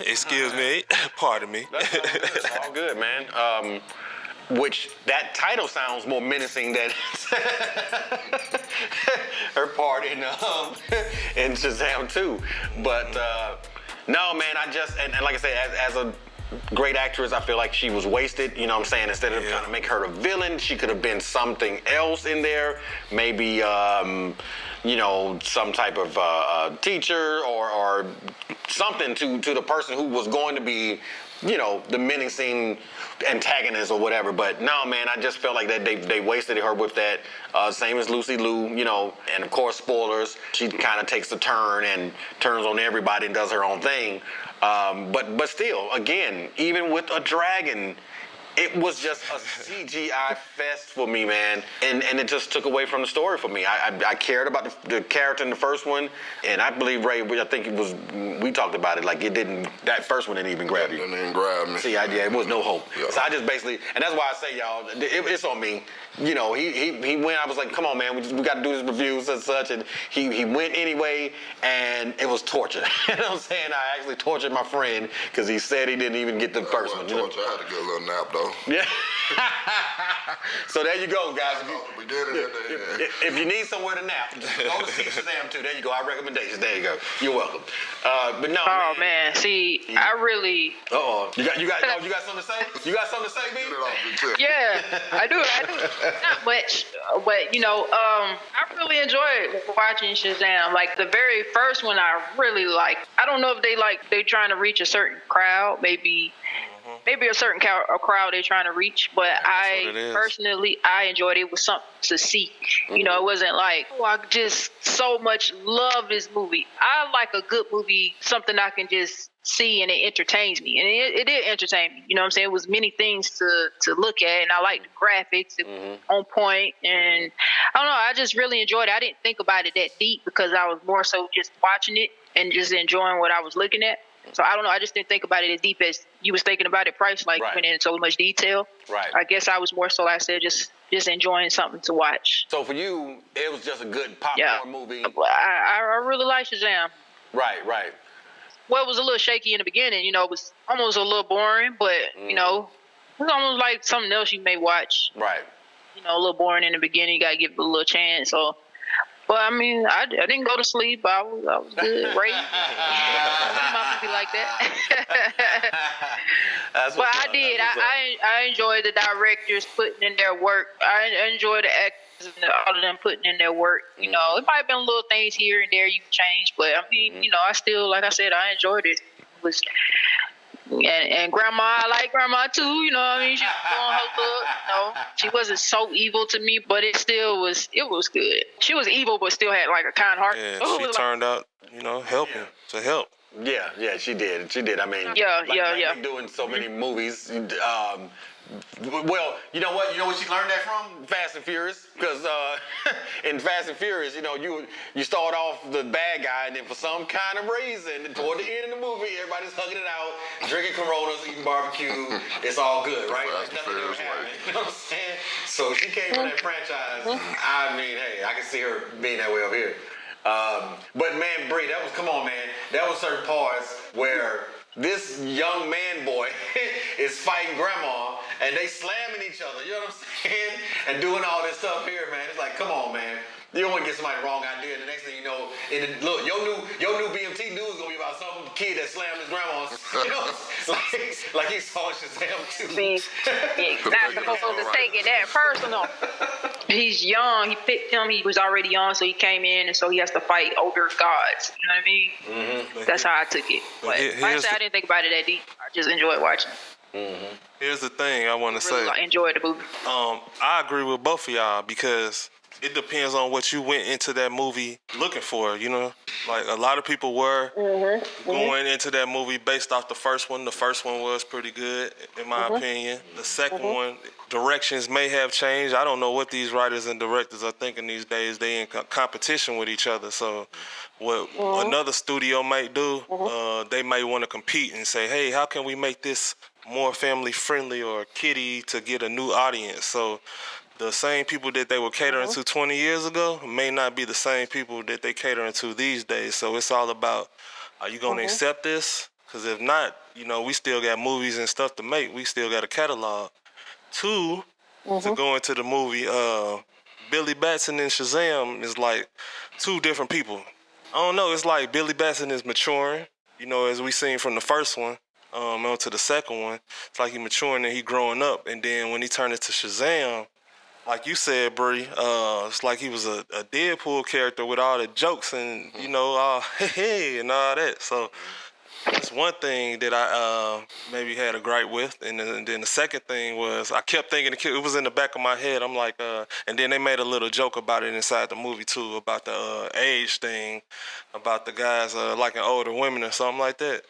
Speaker 4: Pardon me.
Speaker 3: That's all good, man. Which that title sounds more menacing than her part in Shazam 2. But no, man, and like I said, as a great actress, I feel like she was wasted. You know what I'm saying? Instead of trying to make her a villain, she could have been something else in there. Maybe you know, some type of teacher or something to the person who was going to be, you know, the menacing antagonist or whatever. But no, man, I just felt like that they wasted her with that. Same as Lucy Liu, you know, and of course, spoilers. She kind of takes a turn and turns on everybody and does her own thing. But still, again, even with a dragon, it was just a CGI fest for me, man, and it just took away from the story for me. I cared about the character in the first one, and I believe Ray, I think it was, we talked about it, like that first one didn't even grab you.
Speaker 6: It didn't grab me.
Speaker 3: See, it was no hope. Yeah. So I just basically, and that's why I say, y'all, it's on me. You know, he went, I was like, come on, man, we got to do this review, such, and he went anyway, and it was torture. You know what I'm saying? I actually tortured my friend, because he said he didn't even get the first one.
Speaker 6: Torture, I had to get a little nap, though.
Speaker 3: Yeah. So there you go, guys. If you need somewhere to nap, just go to see Shazam 2. There you go. Our recommendations. There you go. You're welcome. But no.
Speaker 5: Oh man, see, I really.
Speaker 3: You got something to say? You got something to say, B?
Speaker 5: Yeah, I do. Not much, but you know, I really enjoyed watching Shazam. Like the very first one, I really liked. I don't know if they trying to reach a certain crowd, maybe a certain crowd they're trying to reach, but I personally, I enjoyed it. It was something to see. You know, it wasn't like, I just so much love this movie. I like a good movie, something I can just see and it entertains me. And it did entertain me. You know what I'm saying? It was many things to look at, and I like the graphics. It was on point, and I don't know, I just really enjoyed it. I didn't think about it that deep because I was more so just watching it and just enjoying what I was looking at. So I don't know. I just didn't think about it as deep as you was thinking about it. Price went in so much detail.
Speaker 3: Right.
Speaker 5: I guess I was more so, like I said, just enjoying something to watch.
Speaker 3: So for you, it was just a good popcorn movie.
Speaker 5: I really like Shazam.
Speaker 3: Right.
Speaker 5: Well, it was a little shaky in the beginning. You know, it was almost a little boring, but you know, it was almost like something else you may watch.
Speaker 3: Right.
Speaker 5: You know, a little boring in the beginning. You gotta give it a little chance. So. But I mean, I didn't go to sleep. I was good. Ray, my movie like that. But I did. I enjoyed the directors putting in their work. I enjoyed the actors and all of them putting in their work. You know, it might have been little things here and there you can change, but I mean, you know, I still, like I said, I enjoyed it. It was. And grandma, I like grandma too, you know what I mean? She was doing her look, you know. She wasn't so evil to me, but it was good. She was evil, but still had like a kind heart.
Speaker 4: Yeah, she turned out, you know, helping to help.
Speaker 3: Yeah, she did. I mean,
Speaker 5: yeah.
Speaker 3: Doing so many movies. Well, you know what? You know what she learned that from? Fast and Furious. Because in Fast and Furious, you know, you start off the bad guy, and then for some kind of reason, toward the end of the movie, everybody's hugging it out, drinking Coronas, eating barbecue. It's all good, right?
Speaker 6: Fast and Furious,
Speaker 3: you know what I'm saying? So she came from that franchise. I mean, hey, I can see her being that way over here. But man, Bree, come on, man. That was certain parts where this young man boy is fighting grandma and they slamming each other, you know what I'm saying? And doing all this stuff here, man. It's like, come on, man. You don't want to get somebody the wrong idea. And the next thing you know, look, your new BMT news is gonna be about some kid that slammed his grandma. You know, like he saw Shazam too.
Speaker 5: See, not supposed to take it that personal. He's young. He picked him. He was already young, so he came in, and so he has to fight older gods. You know what I mean? Mm-hmm. That's how I took it. But like I said, I didn't think about it that deep. I just enjoyed watching it.
Speaker 4: Mm-hmm. Here's the thing I want to say.
Speaker 5: I enjoyed the movie.
Speaker 4: I agree with both of y'all because it depends on what you went into that movie looking for, you know? Like, a lot of people were going into that movie based off the first one. The first one was pretty good, in my opinion. The second one, directions may have changed. I don't know what these writers and directors are thinking these days. They in competition with each other. So what another studio might do, they might want to compete and say, hey, how can we make this more family friendly or kiddie to get a new audience? So the same people that they were catering to 20 years ago may not be the same people that they catering to these days. So it's all about, are you going to accept this? Because if not, you know, we still got movies and stuff to make. We still got a catalog. Two, to go into the movie, Billy Batson and Shazam is like two different people. I don't know. It's like Billy Batson is maturing, you know, as we seen from the first one. On to the second one, it's like he maturing and he growing up. And then when he turned into Shazam, like you said, Bree, it's like he was a Deadpool character with all the jokes and, you know, hey, and all that. So that's one thing that I maybe had a gripe with. And then the second thing was I kept thinking, it was in the back of my head. I'm like, and then they made a little joke about it inside the movie, too, about the age thing, about the guys liking older women or something like that.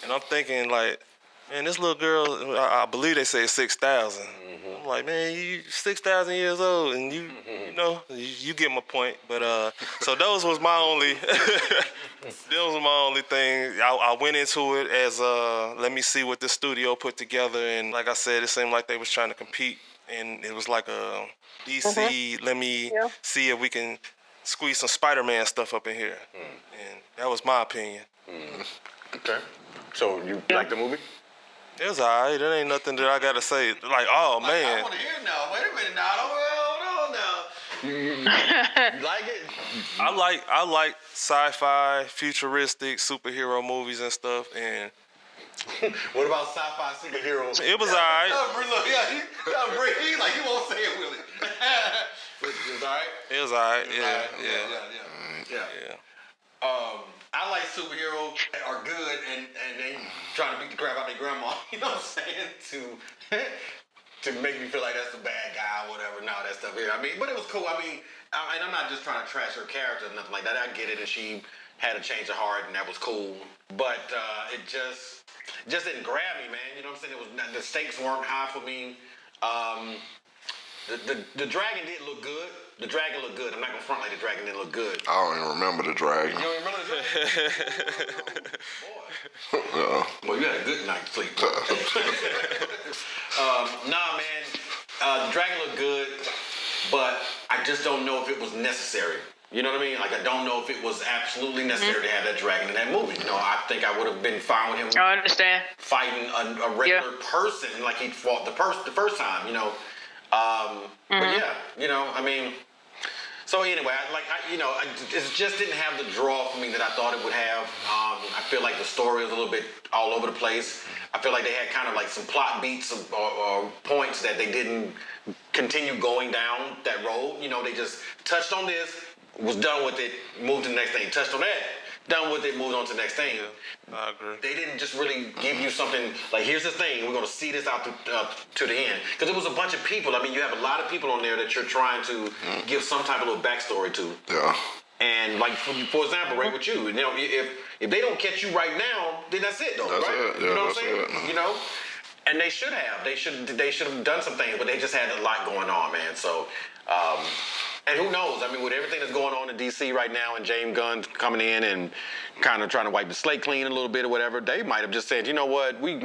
Speaker 4: And I'm thinking, like, man, this little girl, I believe they say 6,000. I'm like, man, you 6,000 years old, and you know, you get my point. But so those was my only, thing. I went into it as let me see what the studio put together, and like I said, it seemed like they was trying to compete, and it was like a DC. Let me see if we can squeeze some Spider-Man stuff up in here, and that was my opinion.
Speaker 3: Okay. So you like the movie?
Speaker 4: It was alright. There ain't nothing that I gotta say. Like, oh man.
Speaker 3: I want to hear it now. Wait a minute now. Hold on now. You like it?
Speaker 4: I like sci-fi, futuristic superhero movies and stuff. And
Speaker 3: what about sci-fi superheroes?
Speaker 4: It was alright.
Speaker 3: He like he won't say it, will he? It was alright.
Speaker 4: It was alright. Yeah.
Speaker 3: I like superheroes that are good and they trying to beat the crap out of their grandma. You know what I'm saying? To make me feel like that's the bad guy or whatever. No, that stuff here. I mean, but it was cool. I mean, and I'm not just trying to trash her character or nothing like that. I get it, and she had a change of heart, and that was cool. But it just didn't grab me, man. You know what I'm saying? It was the stakes weren't high for me. The dragon did look good. The dragon looked good. I'm not gonna front like the dragon didn't look good.
Speaker 6: I don't even remember the dragon.
Speaker 3: You don't remember the dragon? Boy. Well, you had a good night's sleep. Nah, man. The dragon looked good, but I just don't know if it was necessary. You know what I mean? Like, I don't know if it was absolutely necessary to have that dragon in that movie. You know, I think I would have been fine with him.
Speaker 5: I understand.
Speaker 3: Fighting a regular person like he fought the first time, you know. But yeah, you know, I mean, so anyway, it just didn't have the draw for me that I thought it would have. I feel like the story was a little bit all over the place. I feel like they had kind of like some plot beats or points that they didn't continue going down that road. You know, they just touched on this, was done with it, moved to the next thing, touched on that, done with it, moved on to the next thing.
Speaker 4: I agree.
Speaker 3: They didn't just really give you something like, here's the thing, we're going to see this out to the end. Because it was a bunch of people. I mean, you have a lot of people on there that you're trying to give some type of little backstory to.
Speaker 6: Yeah.
Speaker 3: And like, for example, right with you, know, if they don't catch you right now, then that's it, though,
Speaker 6: that's
Speaker 3: right?
Speaker 6: It. Yeah,
Speaker 3: you know what I'm
Speaker 6: that's
Speaker 3: saying?
Speaker 6: it.
Speaker 3: You know? And they should have. They should have done some things, but they just had a lot going on, man. So, and who knows? I mean, with everything that's going on in DC right now, and James Gunn coming in and kind of trying to wipe the slate clean a little bit or whatever, they might have just said, you know what, we,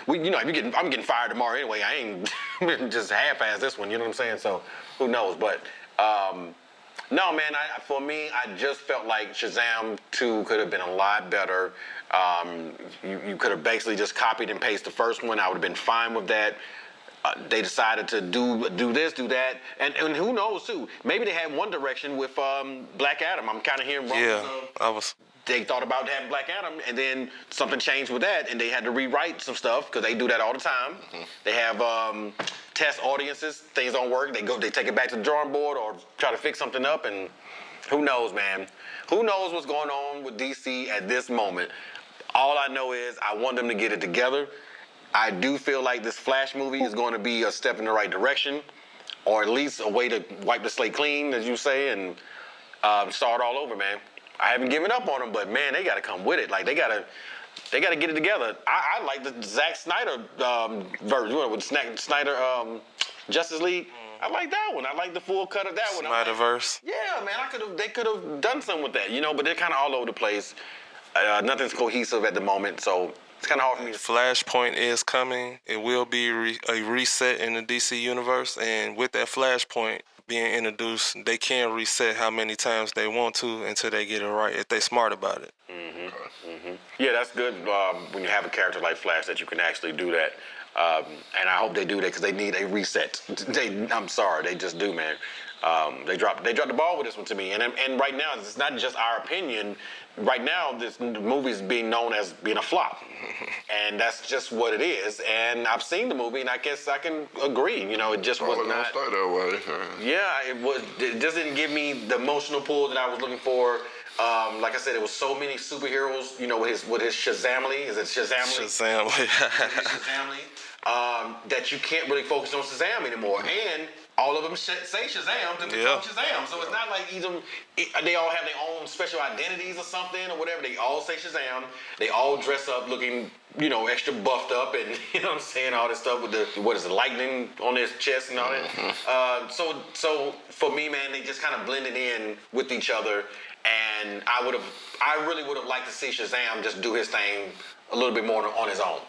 Speaker 3: you know, I'm getting fired tomorrow anyway. I ain't just half-ass this one. You know what I'm saying? So, who knows? But no, man. For me, I just felt like Shazam 2 could have been a lot better. You could have basically just copied and pasted the first one. I would have been fine with that. They decided to do this, do that, and who knows too? Maybe they had one direction with Black Adam. I'm kind of hearing rumors they thought about having Black Adam, and then something changed with that, and they had to rewrite some stuff because they do that all the time. They have test audiences, things don't work, they take it back to the drawing board or try to fix something up, and who knows, man? Who knows what's going on with DC at this moment? All I know is I want them to get it together. I do feel like this Flash movie is going to be a step in the right direction. or at least a way to wipe the slate clean, as you say, and start all over, man. I haven't given up on them, but man, they got to come with it. Like they got to get it together. I like the Zack Snyder version with Snyder Justice League. I like that one. I like the full cut of that one.
Speaker 4: Snyderverse.
Speaker 3: Yeah, man. They could have done something with that, but they're kind of all over the place. Nothing's cohesive at the moment, so it's kind of hard for me to.
Speaker 4: Flashpoint is coming. It will be a reset in the DC universe, and with that Flashpoint being introduced, they can reset how many times they want to until they get it right if they're smart about it.
Speaker 3: Yeah, that's good when you have a character like Flash that you can actually do that. And I hope they do that because they need a reset. I'm sorry, they just do, man. They dropped the ball with this one to me. And right now, it's not just our opinion. Right now, this movie is being known as being a flop. And that's just what it is. And I've seen the movie, and I guess I can agree. It just was not.
Speaker 6: Stay that way.
Speaker 3: Yeah, it just didn't give me the emotional pull that I was looking for. Like I said, it was so many superheroes, with his Shazamly. Is it Shazamly? Shazamly. That you can't really focus on Shazam anymore. And all of them say Shazam to become Shazam. So it's not like they all have their own special identities or something or whatever. They all say Shazam. They all dress up looking, extra buffed up and, all this stuff with the lightning on his chest and all that. So for me, man, they just kind of blended in with each other. And I really would have liked to see Shazam just do his thing a little bit more on his own.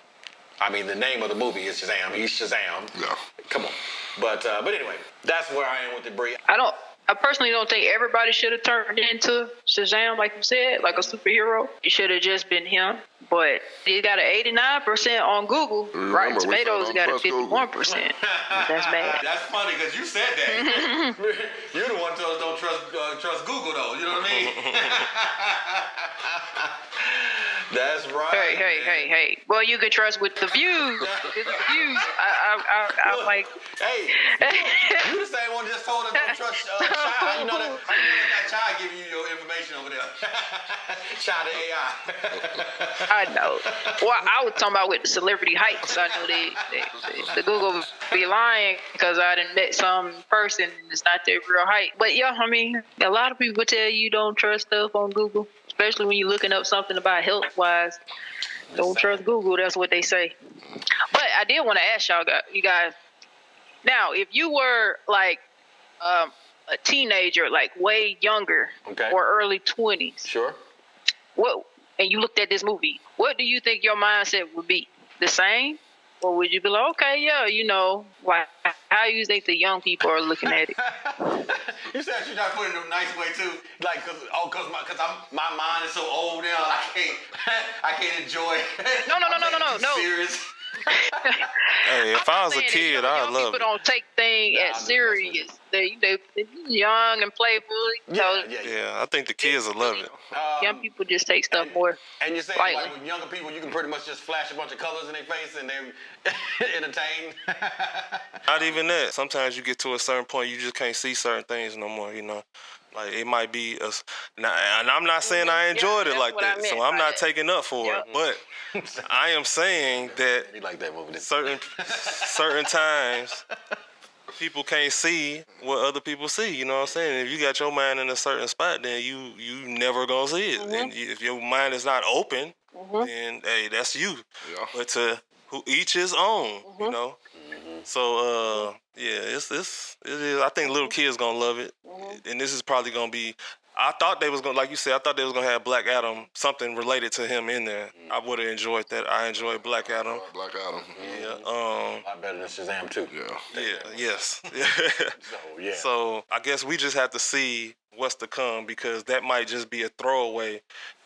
Speaker 3: I mean, the name of the movie is Shazam. He's Shazam. Yeah. Come on. But anyway, that's where I am with it, Bree.
Speaker 5: I personally don't think everybody should have turned into Shazam, like you said, like a superhero. It should have just been him. But he got an 89% on Google. Rotten Tomatoes got a 51%. That's bad.
Speaker 3: That's funny because you said that. You're the one who told us don't trust Google, though. You know what I mean? That's right.
Speaker 5: Hey. Well, you can trust with the views. I'm like.
Speaker 3: Hey, you the same one just told us don't trust Chai. You know that Chai giving you your information over there. Chai the AI.
Speaker 5: I know. Well, I was talking about with the celebrity heights. I know the Google be lying because I done met some person and it's not their real height. But yeah, I mean, a lot of people tell you don't trust stuff on Google, especially when you're looking up something about health-wise. Don't trust Google. That's what they say. But I did want to ask you guys. Now, if you were like a teenager, like way younger, or early 20s,
Speaker 3: sure.
Speaker 5: And you looked at this movie, what do you think your mindset would be? The same? Or would you be like, okay, yeah, how do you think the young people are looking at it?
Speaker 3: You said you're not putting it in a nice way too, like because my mind is so old now, I can't enjoy it.
Speaker 5: No.
Speaker 3: Serious.
Speaker 4: Hey, if I was a kid, I'd love it.
Speaker 5: People don't take things as serious. They young and playful.
Speaker 4: Yeah, I think the kids will love it.
Speaker 5: Young people just take stuff more.
Speaker 3: And you're saying like with younger people, you can pretty much just flash a bunch of colors in their face and they're entertained.
Speaker 4: Not even that. Sometimes you get to a certain point, you just can't see certain things no more. Like it might be and I'm not saying I enjoyed it like that, so I'm not taking up for it. But I am saying that
Speaker 3: you like that movie.
Speaker 4: certain times people can't see what other people see. You know what I'm saying? If you got your mind in a certain spot, then you never gonna see it. And if your mind is not open, then hey, that's you. Yeah. But to each his own, So it is. I think little kids gonna love it, and this is probably gonna be. I thought they was gonna, like you said, I thought they was gonna have Black Adam, something related to him in there. I would have enjoyed that. I enjoyed Black Adam.
Speaker 6: Black Adam.
Speaker 3: Yeah. A lot better than Shazam too.
Speaker 4: Yes.
Speaker 3: So
Speaker 4: So I guess we just have to see what's to come because that might just be a throwaway.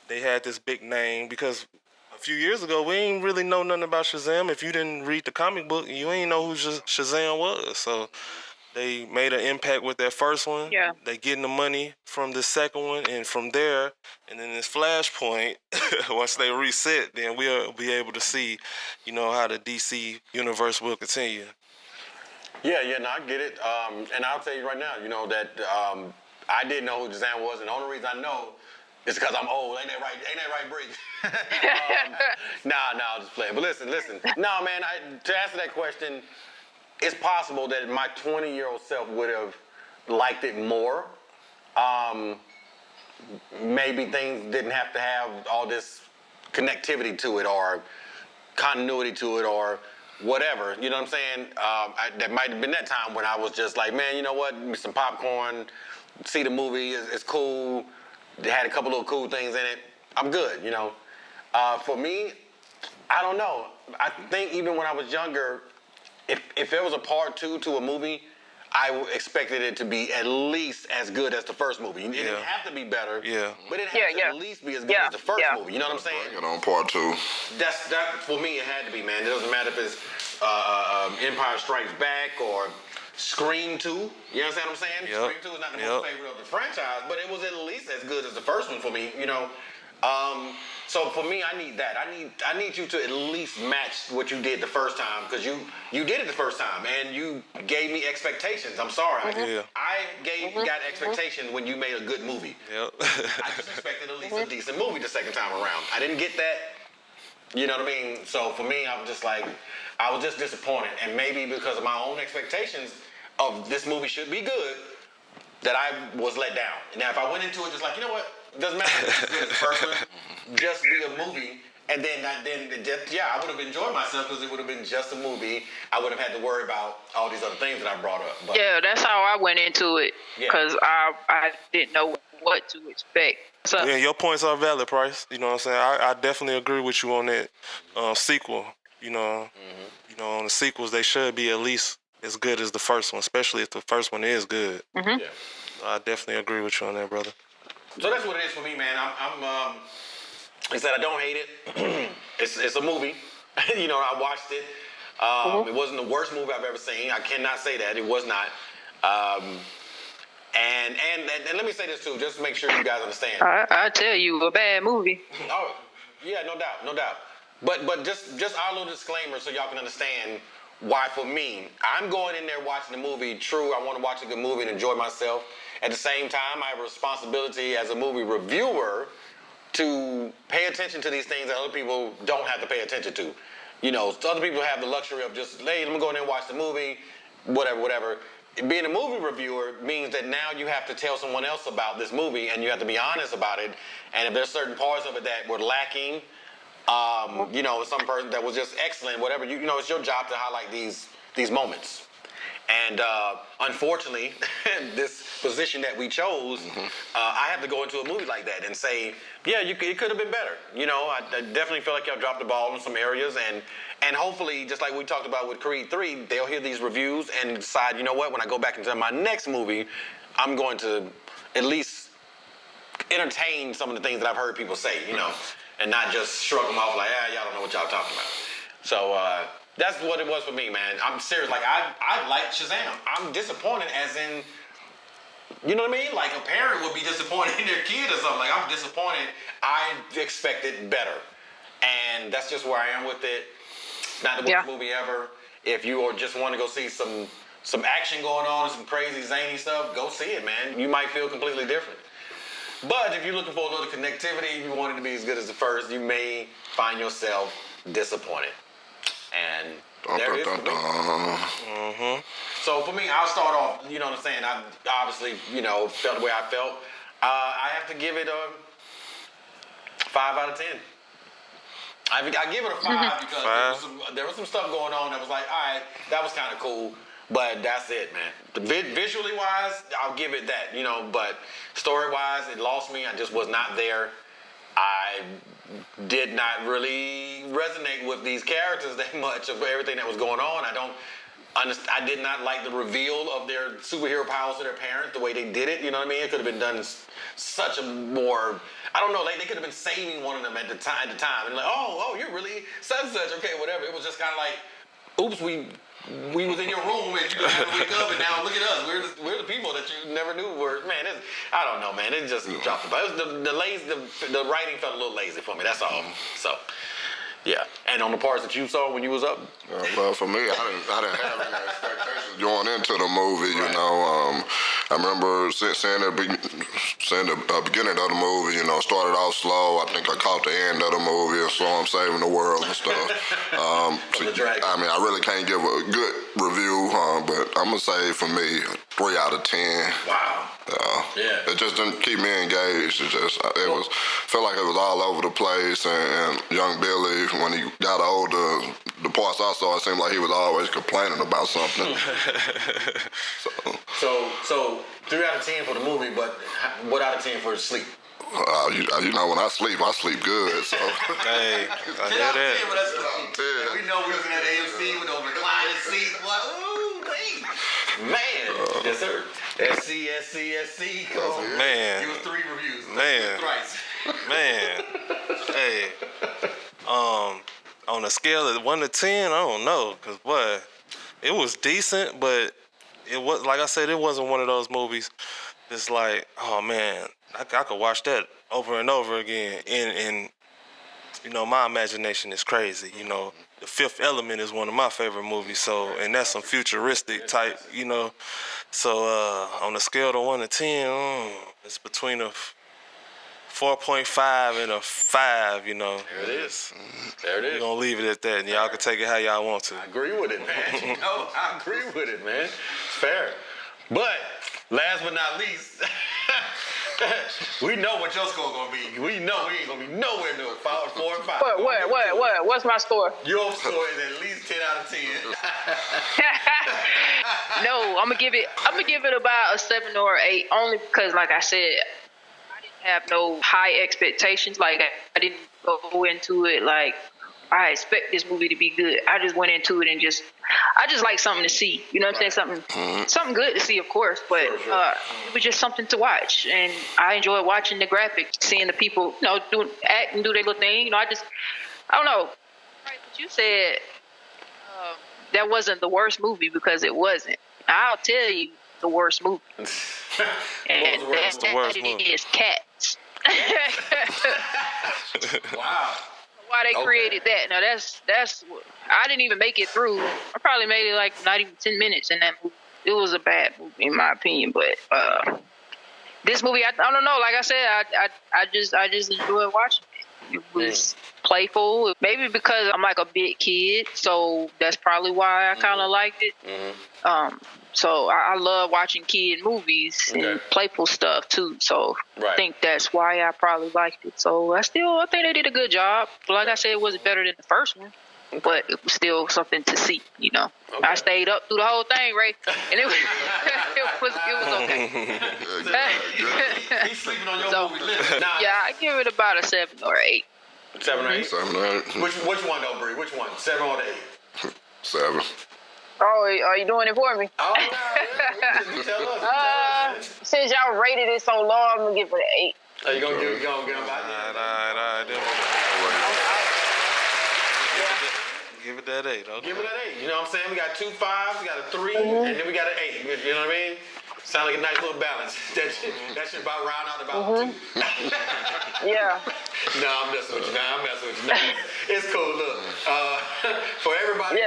Speaker 4: They had this big name because a few years ago we ain't really know nothing about Shazam. If you didn't read the comic book, you ain't know who Shazam was. So they made an impact with that first one.
Speaker 5: Yeah.
Speaker 4: They getting the money from the second one, and from there, and then this Flashpoint, once they reset, then we'll be able to see, how the DC universe will continue.
Speaker 3: Yeah, no, I get it. And I'll tell you right now, that I didn't know who Shazam was, and the only reason I know is because I'm old. Ain't that right, Bree? Nah, I'll just play. But listen. No, man, to answer that question, it's possible that my 20-year-old self would have liked it more. Maybe things didn't have to have all this connectivity to it or continuity to it or whatever. You know what I'm saying? That might have been that time when I was just like, man, you know what? Some popcorn, see the movie, it's cool. They had a couple of cool things in it. I'm good, you know. For me, I don't know. I think even when I was younger, if there was a part 2 to a movie, I expected it to be at least as good as the first movie. It didn't have to be better, but it had to at least be as good as the first movie. You know what I'm saying?
Speaker 6: Bring it on part 2.
Speaker 3: That for me, it had to be, man. It doesn't matter if it's Empire Strikes Back or Scream 2. You understand what I'm saying?
Speaker 4: Yep.
Speaker 3: Scream 2 is not the most favorite of the franchise, but it was at least as good as the first one for me. You know. So for me, I need that. I need you to at least match what you did the first time, because you did it the first time and you gave me expectations. I'm sorry. I got expectations when you made a good movie.
Speaker 4: Yep.
Speaker 3: I just expected at least a decent movie the second time around. I didn't get that. You know what I mean? So for me, I was just disappointed, and maybe because of my own expectations of this movie should be good, that I was let down. Now, if I went into it just like, you know what? It doesn't matter if it's good as the first one, just be a movie, and then I would have enjoyed myself because it would have been just a movie. I would have had to worry about all these other things that I brought up. But,
Speaker 5: yeah, that's how I went into it, because I didn't know what to expect. So,
Speaker 4: yeah, your points are valid, Price. You know what I'm saying? I definitely agree with you on that sequel. You know, on the sequels, they should be at least as good as the first one, especially if the first one is good.
Speaker 3: Yeah.
Speaker 4: I definitely agree with you on that, brother.
Speaker 3: So that's what it is for me, man. I'm like I said, I don't hate it. It's a movie. You know, I watched it. It wasn't the worst movie I've ever seen. I cannot say that. It was not. And let me say this too, just to make sure you guys understand.
Speaker 5: I tell you, a bad movie.
Speaker 3: Oh, yeah, no doubt. But just our little disclaimer so y'all can understand why for me, I'm going in there watching the movie. True, I want to watch a good movie and enjoy myself. At the same time, I have a responsibility as a movie reviewer to pay attention to these things that other people don't have to pay attention to. You know, other people have the luxury of just, hey, let me go in there and watch the movie, whatever. Being a movie reviewer means that now you have to tell someone else about this movie and you have to be honest about it. And if there's certain parts of it that were lacking, you know, some person that was just excellent, whatever, you know, it's your job to highlight these moments. And unfortunately, this position that we chose, I have to go into a movie like that and say, yeah, it could have been better. You know, I definitely feel like y'all dropped the ball in some areas, and hopefully, just like we talked about with Creed 3, they'll hear these reviews and decide, you know what, when I go back into my next movie, I'm going to at least entertain some of the things that I've heard people say, you know, and not just shrug them off like, y'all don't know what y'all talking about. So, that's what it was for me, man. I'm serious. Like, I like Shazam. I'm disappointed as in, you know what I mean? Like, a parent would be disappointed in their kid or something. Like, I'm disappointed. I expected better. And that's just where I am with it. It's not the worst movie ever. If you just want to go see some action going on and some crazy, zany stuff, go see it, man. You might feel completely different. But if you're looking for a little connectivity, if you want it to be as good as the first, you may find yourself disappointed. And there it is for me. So for me, I'll start off, you know what I'm saying? I obviously, you know, felt the way I felt. I have to give it a 5 out of 10. I give it a 5 because there was some stuff going on that was like, all right, that was kind of cool, but that's it, man. Visually wise, I'll give it that, you know, but story wise, it lost me. I just was not there. I did not really resonate with these characters that much of everything that was going on. I did not like the reveal of their superhero powers to their parents, the way they did it. You know what I mean? It could have been done such a more, I don't know, like they could have been saving one of them at the time. And like, oh, you're really such and such. Okay, whatever. It was just kind of like, oops, we was in your room and you just had to wake up and now look at us. We're the people that you never knew were, man, I don't know, man. It just dropped the ball. The writing felt a little lazy for me, that's all. So, yeah. And on the parts that you saw when you was up?
Speaker 6: Well, for me, I didn't have any expectations going into the movie, you know. I remember seeing the beginning of the movie, started off slow. I think I caught the end of the movie and saw him saving the world and stuff. I really can't give a good review, but I'm going to say for me, 3 out of 10.
Speaker 3: Wow.
Speaker 6: Yeah. It just didn't keep me engaged. Felt like it was all over the place. And young Billy, when he got older, the parts I saw, it seemed like he was always complaining about something.
Speaker 3: So 3 out of 10 for the movie, but what out of 10 for sleep?
Speaker 6: When I sleep good. So.
Speaker 4: Hey, I hear that.
Speaker 3: We know we was in that AMC with those reclining seats. Ooh, wait. Man. Yes, sir. SC.
Speaker 4: Oh, man.
Speaker 3: Give us 3 reviews.
Speaker 4: Man.
Speaker 3: Thrice.
Speaker 4: Man. Hey. On a scale of 1 to 10, I don't know. Because, boy, it was decent, but it was, like I said, it wasn't one of those movies. It's like, oh, man, I could watch that over and over again. And my imagination is crazy. The Fifth Element is one of my favorite movies. And that's some futuristic type, So on a scale of 1 to 10, it's between a 4.5 and a 5, There
Speaker 3: it is. There it is.
Speaker 4: We're going to leave it at that, and y'all can take it how y'all want to.
Speaker 3: I agree with it, man. I agree with it, man. It's fair. But last but not least, we know what your score gonna be. We know we ain't gonna be nowhere near 4 or 5.
Speaker 5: What? What's my score?
Speaker 3: Your score is at least 10 out of 10.
Speaker 5: No, I'm gonna give it about a 7 or 8, only because, like I said, I didn't have no high expectations. Like, I didn't go into it like I expect this movie to be good. I just went into it and I just like something to see. You know what I'm saying? Something good to see, of course, but it was just something to watch. And I enjoyed watching the graphics, seeing the people, act and do their little thing. I don't know. Right, what you said, that wasn't the worst movie, because it wasn't. I'll tell you the worst movie. And
Speaker 4: the worst movie
Speaker 5: is Cats.
Speaker 3: Wow.
Speaker 5: Why they created that? Now that's I didn't even make it through. I probably made it like not even 10 minutes in that movie. It was a bad movie in my opinion, but this movie, I don't know. Like I said, I just enjoyed watching it. It was playful. Maybe because I'm like a big kid, so that's probably why I kind of liked it. So I love watching kid movies and playful stuff too. So I think that's why I probably liked it. So I think they did a good job. Like I said, it wasn't better than the first one, but it was still something to see. I stayed up through the whole thing, Ray, and it was it was okay.
Speaker 3: He's sleeping on your movie list.
Speaker 5: Yeah, I give it about a 7 or 8.
Speaker 3: 7 or 8.
Speaker 6: 7 or 8.
Speaker 3: Which one though, Bree? Which one? 7 or 8?
Speaker 6: 7.
Speaker 5: Oh, are you doing it for me?
Speaker 3: Oh, no. Tell us.
Speaker 5: Since y'all rated it so low, I'm gonna give it an 8.
Speaker 3: Are you gonna get them by
Speaker 4: Give it that 8. Okay.
Speaker 3: Give it that 8. You know what I'm saying? We got 2 5s, we got a 3, and then we got an 8. You know what I mean? Sound like a nice little balance. That should about round out about 2.
Speaker 5: Yeah.
Speaker 3: No, I'm messing with you. No, it's cool. Look, for everybody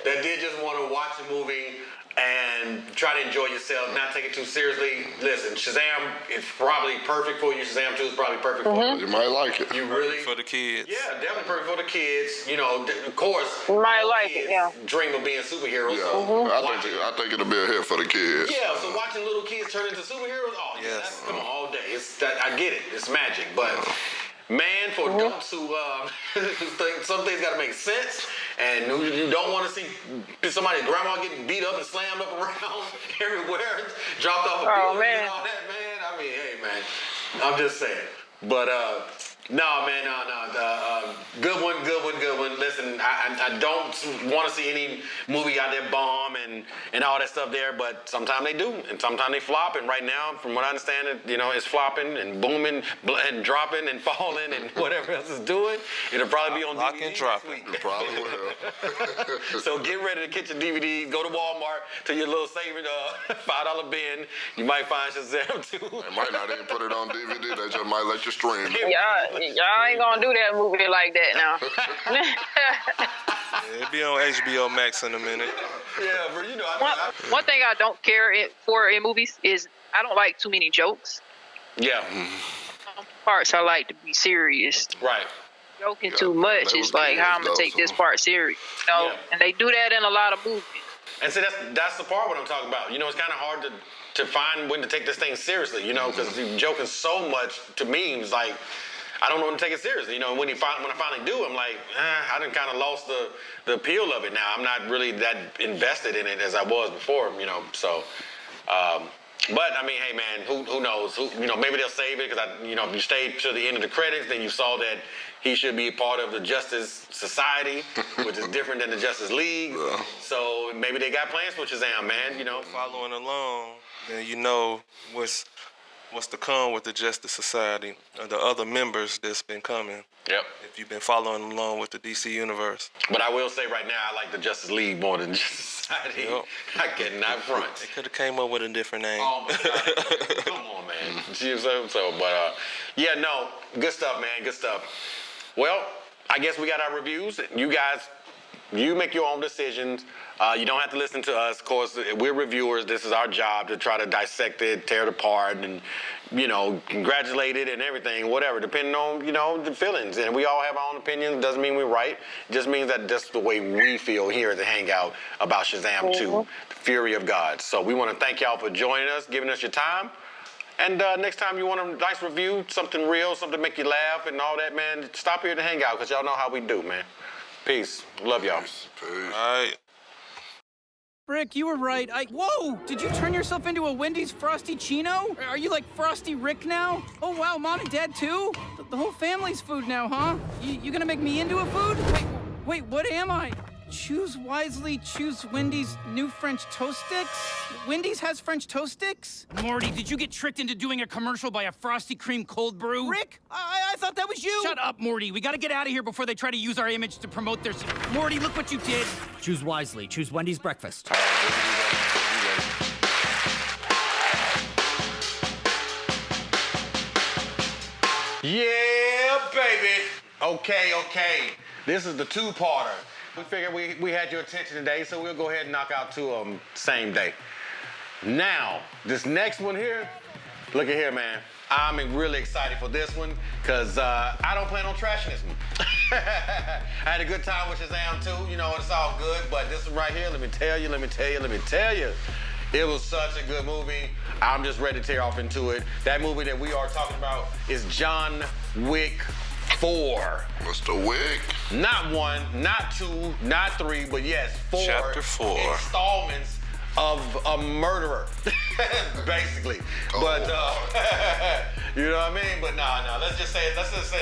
Speaker 3: that did just want to watch the movie and try to enjoy yourself, not take it too seriously, listen, Shazam is probably perfect for you. Shazam 2 is probably perfect for you.
Speaker 6: You might like it.
Speaker 3: You really?
Speaker 4: For the kids.
Speaker 3: Yeah, definitely perfect for the kids. Of course,
Speaker 5: you might like it, yeah.
Speaker 3: Dream of being superheroes.
Speaker 6: Yeah,
Speaker 3: So
Speaker 6: I think it'll be a hit for the kids.
Speaker 3: Yeah, so watching little kids turn into superheroes, come on, all day. I get it. It's magic, but man, for adults who some things got to make sense, and you don't want to see somebody's grandma getting beat up and slammed up around everywhere, dropped off a building and all that, man. I mean, hey, man, I'm just saying. But no, man, no. Good one. Listen, I don't want to see any movie out there bomb and all that stuff there, but sometimes they do, and sometimes they flop. And right now, from what I understand, it's flopping and booming and dropping and falling and whatever else it's doing. It'll probably be on
Speaker 4: Lock
Speaker 3: DVD
Speaker 4: and dropping.
Speaker 6: It probably will.
Speaker 3: So get ready to get your DVDs. Go to Walmart to your little saving $5 bin. You might find Shazam 2.
Speaker 6: They might not even put it on DVD. They just might let you stream it.
Speaker 5: Y'all ain't gonna do that movie like that now.
Speaker 4: It'll be on HBO Max in a minute.
Speaker 3: Yeah, but
Speaker 5: one thing I don't care for in movies is I don't like too many jokes.
Speaker 3: Yeah.
Speaker 5: Parts I like to be serious.
Speaker 3: Right.
Speaker 5: Joking too much is like how I'm gonna take this part serious. You know, and they do that in a lot of movies.
Speaker 3: And see, that's the part what I'm talking about. You know, it's kind of hard to find when to take this thing seriously. You know, because you're joking so much to me. It's like I don't know when to take it seriously. You know, when I finally do, I'm like, I done kind of lost the appeal of it now. I'm not really that invested in it as I was before. You know, so. But I mean, hey man, who knows? You know, maybe they'll save it because if you stayed to the end of the credits, then you saw that he should be a part of the Justice Society, which is different than the Justice League. Yeah. So maybe they got plans for Shazam, man. You know,
Speaker 4: following along, then you know what's to come with the Justice Society and the other members that's been coming.
Speaker 3: Yep.
Speaker 4: If you've been following along with the DC universe.
Speaker 3: But I will say right now, I like the Justice League more than Justice Society. Yep. I cannot front.
Speaker 4: They could have came up with a different name.
Speaker 3: Oh my God. Come on, man. But yeah, no, good stuff, man. Good stuff. Well, I guess we got our reviews. You guys, you make your own decisions. You don't have to listen to us. Of course, we're reviewers. This is our job to try to dissect it, tear it apart, and, congratulate it and everything, whatever, depending on, the feelings. And we all have our own opinions. Doesn't mean we're right. It just means that that's the way we feel here at the Hangout about Shazam 2, The Fury of God. So we want to thank y'all for joining us, giving us your time. And next time you want a nice review, something real, something to make you laugh and all that, man, stop here at the Hangout because y'all know how we do, man. Peace. Love y'all.
Speaker 6: Peace.
Speaker 4: All right.
Speaker 15: Rick, you were right. Whoa! Did you turn yourself into a Wendy's Frosty Chino? Are you like Frosty Rick now? Oh, wow, Mom and Dad, too? The whole family's food now, huh? You gonna make me into a food? Wait, what am I? Choose wisely, choose Wendy's new French toast sticks? Wendy's has French toast sticks?
Speaker 16: Morty, did you get tricked into doing a commercial by a Frosty Cream cold brew?
Speaker 15: Rick, I thought that was you!
Speaker 16: Shut up, Morty. We gotta get out of here before they try to use our image to promote their... Morty, look what you did!
Speaker 17: Choose wisely. Choose Wendy's breakfast.
Speaker 3: Yeah, baby. Okay. This is the two-parter. We figured we had your attention today, so we'll go ahead and knock out two of them same day. Now, this next one here, look at here, man. I'm really excited for this one because I don't plan on trashing this one. I had a good time with Shazam 2. It's all good, but this one right here, let me tell you. It was such a good movie. I'm just ready to tear off into it. That movie that we are talking about is John Wick 4.
Speaker 6: Mr. Wick.
Speaker 3: Not 1, not 2, not 3, but yes, 4.
Speaker 4: Chapter 4.
Speaker 3: Installments of a murderer, basically. Oh. But you know what I mean? But no. Let's just say an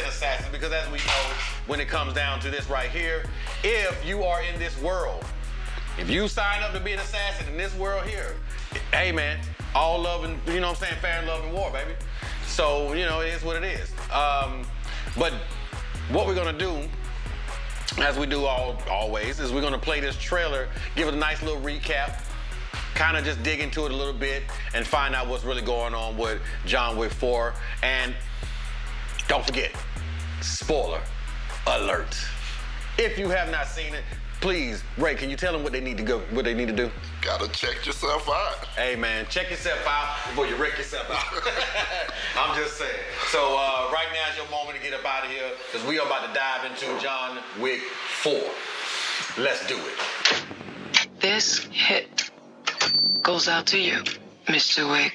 Speaker 3: assassin, because as we know, when it comes down to this right here, if you are in this world, if you sign up to be an assassin in this world here, hey man, all love and fair and love and war, baby. So it is what it is. But what we're gonna do, as we do always, is we're gonna play this trailer, give it a nice little recap, kind of just dig into it a little bit and find out what's really going on with John Wick 4. And don't forget, spoiler alert. If you have not seen it, please, Ray, can you tell them what they need to do?
Speaker 6: Gotta check yourself out.
Speaker 3: Hey man, check yourself out before you wreck yourself out. I'm just saying. So right now is your moment to get up out of here because we are about to dive into John Wick 4. Let's do it.
Speaker 12: This hit goes out to you, Mr. Wick.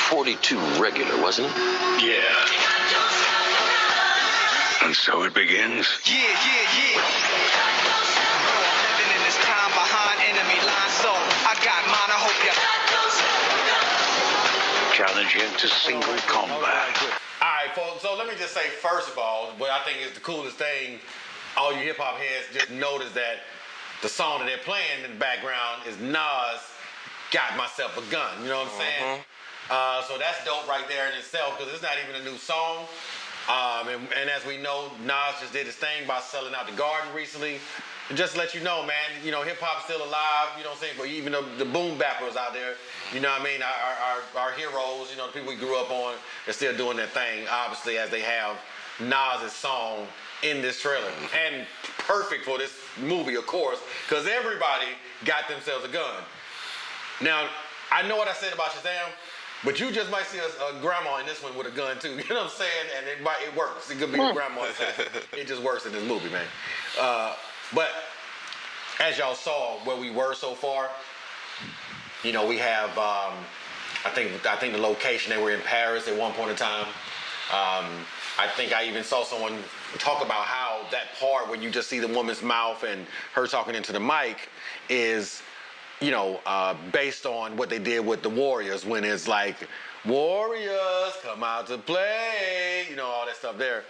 Speaker 13: 42 regular, wasn't it?
Speaker 14: Yeah. And so it begins.
Speaker 9: Yeah. Living in this time behind enemy lines, so I got mine. I hope you
Speaker 14: Challenge into single combat.
Speaker 3: All right, folks. So let me just say, first of all, what I think is the coolest thing, all you hip hop heads just notice that the song that they're playing in the background is Nas, Got Myself a Gun. You know what I'm saying? So that's dope right there in itself because it's not even a new song. And as we know, Nas just did his thing by selling out the Garden recently. And just to let you know, man, hip hop's still alive, you know what I'm saying? But even the boom bappers out there, you know what I mean? Our heroes, the people we grew up on, they're still doing their thing, obviously, as they have Nas' song in this trailer. And perfect for this movie, of course, because everybody got themselves a gun. Now, I know what I said about Shazam, but you just might see a grandma in this one with a gun too. You know what I'm saying? And it works. It could be a grandma. It just works in this movie, man. But as y'all saw where we were so far, you know, we have I think the location, they were in Paris at one point in time. I think I even saw someone talk about how that part where you just see the woman's mouth and her talking into the mic is, you know, based on what they did with the Warriors, when it's like, Warriors come out to play, you know, all that stuff there.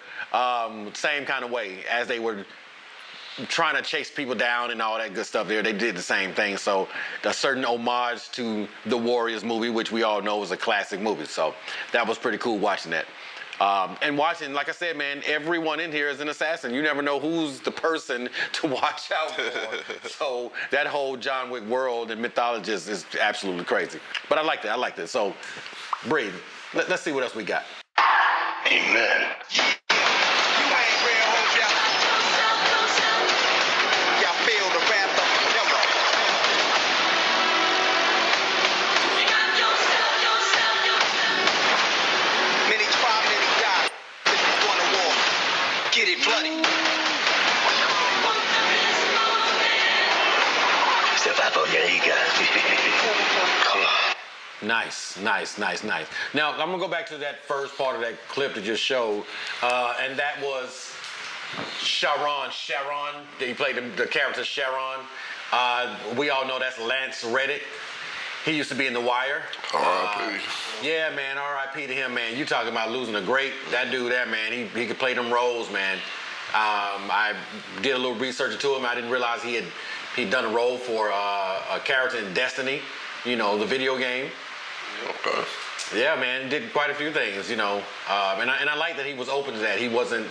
Speaker 3: Same kind of way as they were trying to chase people down and all that good stuff there. They did the same thing. So a certain homage to the Warriors movie, which we all know is a classic movie. So that was pretty cool watching that. And watching, like I said, man, everyone in here is an assassin. You never know who's the person to watch out for. So that whole John Wick world and mythology is absolutely crazy. But I like that. I like that. So, Bree, let's see what else we got.
Speaker 14: Amen.
Speaker 9: Get it bloody.
Speaker 14: Step up on your ego. Come on.
Speaker 3: Nice. Now, I'm going to go back to that first part of that clip that just showed, and that was Sharon. He played the character Sharon. We all know that's Lance Reddick. He used to be in The Wire.
Speaker 6: R.I.P.
Speaker 3: Yeah, man, R.I.P. to him, man. You talking about losing a great, that dude there, man. He could play them roles, man. I did a little research into him. I didn't realize he'd done a role for a character in Destiny, you know, the video game.
Speaker 6: Okay.
Speaker 3: Yeah, man, did quite a few things, you know. And I like that he was open to that. He wasn't,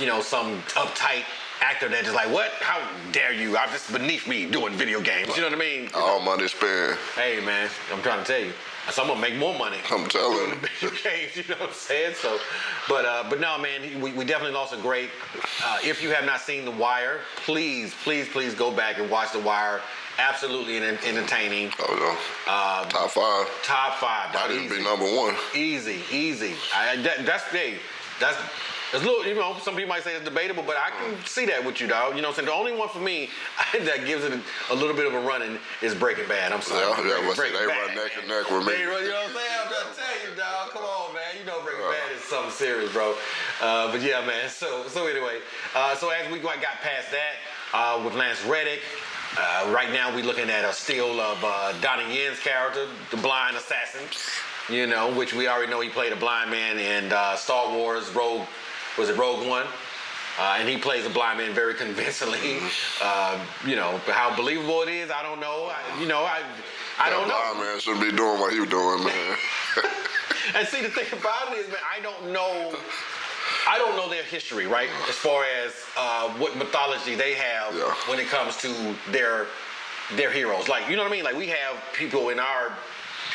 Speaker 3: you know, some uptight actor that just like, what? How dare you? I'm just beneath me doing video games. You know what I mean?
Speaker 6: All money spent.
Speaker 3: Hey, man, I'm trying to tell you. So I'm gonna make more money.
Speaker 6: I'm telling you.
Speaker 3: Video games, you know what I'm saying? So, but no, man, we definitely lost a great. If you have not seen The Wire, please go back and watch The Wire. Absolutely entertaining.
Speaker 6: Oh yeah. Top 5.
Speaker 3: Top 5.
Speaker 6: Might even be number 1.
Speaker 3: Easy. That's a little, you know, some people might say it's debatable, but I can see that with you, dog. You know what I'm saying? The only one for me that gives it a little bit of a running is Breaking Bad. I'm sorry.
Speaker 6: Yeah, they run neck and neck with me.
Speaker 3: You know what I'm saying? I'm trying to tell you, dog. Come on, man. You know Breaking Bad is something serious, bro. But yeah, man. So anyway, so as we got past that with Lance Reddick, right now we're looking at a still of Donnie Yen's character, the blind assassin, you know, which we already know he played a blind man in Star Wars Rogue One? And he plays a blind man very convincingly. You know, but how believable it is, I don't know. I don't know.
Speaker 6: Blind man shouldn't be doing what he was doing, man.
Speaker 3: And see, the thing about it is, man, I don't know their history, right? As far as what mythology they have when it comes to their heroes. Like, you know what I mean? Like, we have people in our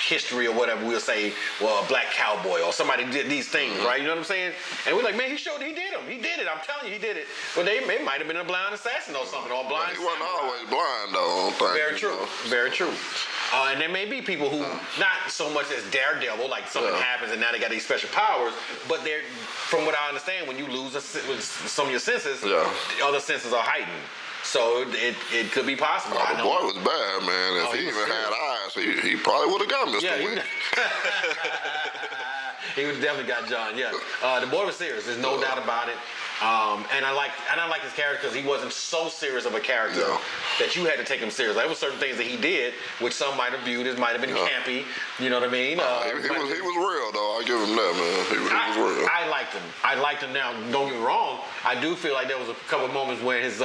Speaker 3: history or whatever, we'll say, well, a black cowboy or somebody did these things, right? You know what I'm saying? And we're like, man, he did them. He did it. I'm telling you, he did it. But it might have been a blind assassin or something, or a blind.
Speaker 6: He wasn't always blind, though.
Speaker 3: Very true. Very true. And there may be people who, not so much as Daredevil, like something happens and now they got these special powers, but they're, from what I understand, when you lose some of your senses, the other senses are heightened. So it could be possible.
Speaker 6: Oh, the boy was bad, man. If he even had eyes, he probably would have got Mr. Wick.
Speaker 3: He would definitely got John. Yeah, the boy was serious. There's no doubt about it. And I like his character because he wasn't so serious of a character that you had to take him serious. There were certain things that he did, which some might have viewed as might have been campy. You know what I mean?
Speaker 6: He was real, though. I give him that, man. He was real.
Speaker 3: I liked him. I liked him. Now, don't get me wrong. I do feel like there was a couple of moments where his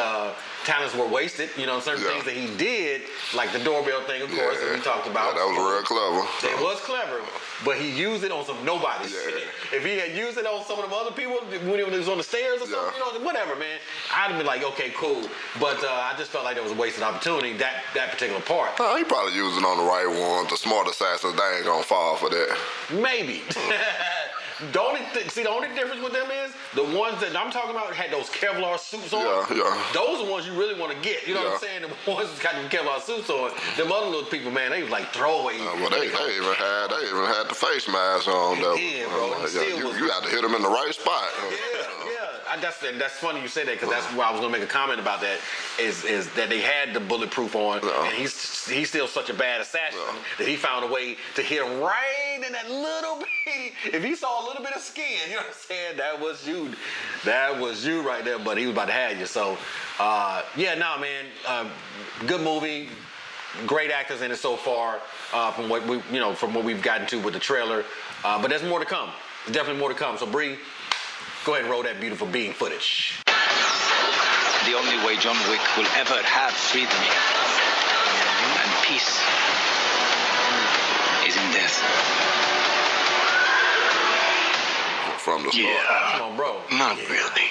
Speaker 3: talents were wasted. You know, certain things that he did, like the doorbell thing, of course, that we talked about.
Speaker 6: Yeah, that was real clever.
Speaker 3: It was clever, but he used it on some nobody shit. If he had used it on some of them other people when he was on the stairs or something, you know, whatever, man, I'd have been like, okay, cool. But I just felt like there was a wasted opportunity, that particular part.
Speaker 6: Oh, he probably used it on the right one. The smart assassins, they ain't gonna fall for that.
Speaker 3: Maybe. The only difference with them is the ones that I'm talking about had those Kevlar suits on.
Speaker 6: Yeah.
Speaker 3: Those are the ones you really want to get. You know what I'm saying? The ones that got them Kevlar suits on. Them other little people, man, they was like throwaway.
Speaker 6: Well, they even had the face mask on.
Speaker 3: Yeah, bro.
Speaker 6: You had to hit them in the right spot.
Speaker 3: That's funny you say that because that's why I was gonna make a comment about that. Is that they had the bulletproof on, and he's still such a bad assassin that he found a way to hit him right in that little bit. If he saw a little bit of skin, you know what I'm saying? That was you right there. But he was about to have you. So man, good movie, great actors in it so far. From what we've gotten to with the trailer, but there's more to come. There's definitely more to come. So Bree, go ahead and roll that beautiful being footage.
Speaker 11: The only way John Wick will ever have freedom and peace is in death.
Speaker 6: From the start.
Speaker 11: Yeah.
Speaker 3: Come on, bro.
Speaker 11: Not really.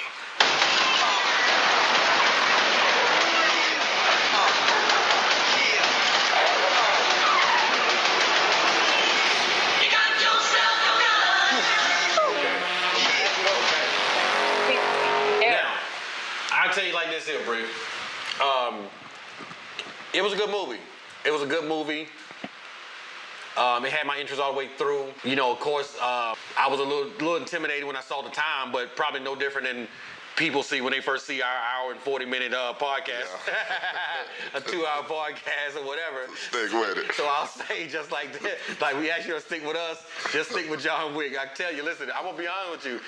Speaker 3: I'll tell you like this here, Bree. It was a good movie. It had my interest all the way through. You know, of course, I was a little intimidated when I saw the time, but probably no different than people see when they first see our hour and 40-minute podcast, a 2-hour podcast or whatever.
Speaker 6: Stick with it.
Speaker 3: So I'll say just like that, like we asked you to stick with us, just stick with John Wick. I tell you, listen, I'm gonna be honest with you.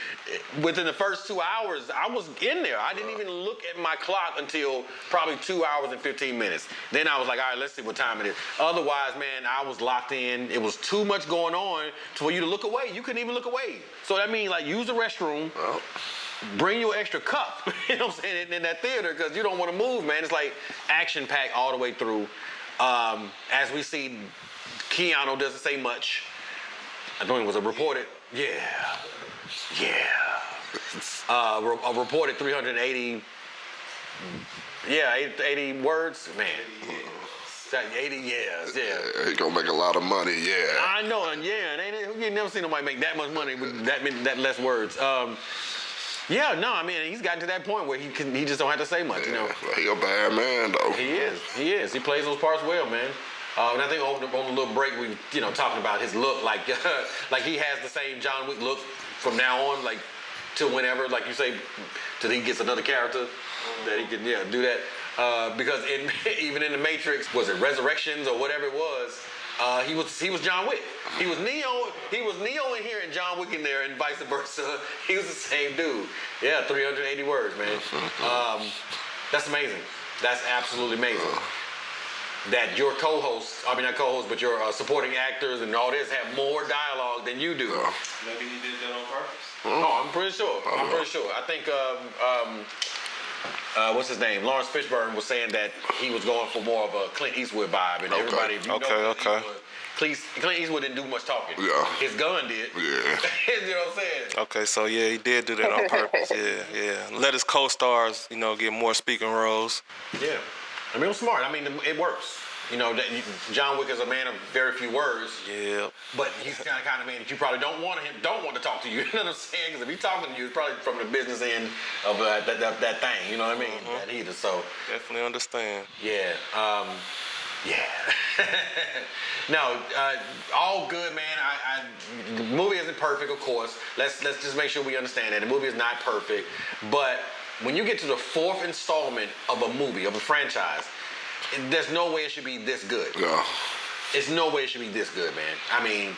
Speaker 3: Within the first 2 hours, I was in there. I didn't even look at my clock until probably 2 hours and 15 minutes. Then I was like, all right, let's see what time it is. Otherwise, man, I was locked in. It was too much going on for you to look away. You couldn't even look away. So that means like use the restroom. Bring your extra cup, you know what I'm saying, in that theater because you don't want to move, man. It's like action-packed all the way through. As we see, Keanu doesn't say much. I think it was a reported, a reported 380, 80 words, man. 80 years, yeah.
Speaker 6: He gonna make a lot of money,
Speaker 3: I know, and you never seen nobody make that much money with that less words. He's gotten to that point where he just don't have to say much, you know.
Speaker 6: He a bad man, though.
Speaker 3: He is. He plays those parts well, man. And I think on the little break we, talking about his look, like he has the same John Wick look from now on, like till whenever, like you say, till he gets another character that he can, do that. Because even in the Matrix, was it Resurrections or whatever it was? He was John Wick. He was Neo in here and John Wick in there and vice versa. He was the same dude. Yeah, 380 words, man. That's amazing. That's absolutely amazing. That your not co-hosts, but your supporting actors and all this have more dialogue than you do.
Speaker 4: Maybe he did that on purpose.
Speaker 3: Oh, I'm pretty sure. I think what's his name? Lawrence Fishburne was saying that he was going for more of a Clint Eastwood vibe, and everybody, Clint Eastwood didn't do much talking.
Speaker 6: Yeah.
Speaker 3: His gun did.
Speaker 6: Yeah.
Speaker 3: You know what I'm saying?
Speaker 4: Okay, so he did do that on purpose. Yeah. Let his co-stars, get more speaking roles.
Speaker 3: Yeah. I mean, it was smart. I mean, it works. John Wick is a man of very few words.
Speaker 4: Yeah.
Speaker 3: But he's the kind of man that you probably don't want to talk to you. You know what I'm saying? Because if he's talking to you, it's probably from the business end of that thing. You know what I mean? That either. So
Speaker 4: definitely understand.
Speaker 3: Yeah. No, all good, man. The movie isn't perfect, of course. Let's just make sure we understand that the movie is not perfect. But when you get to the fourth installment of a movie, of a franchise, there's no way it should be this good.
Speaker 6: Yeah.
Speaker 3: There's no way it should be this good, man. I mean,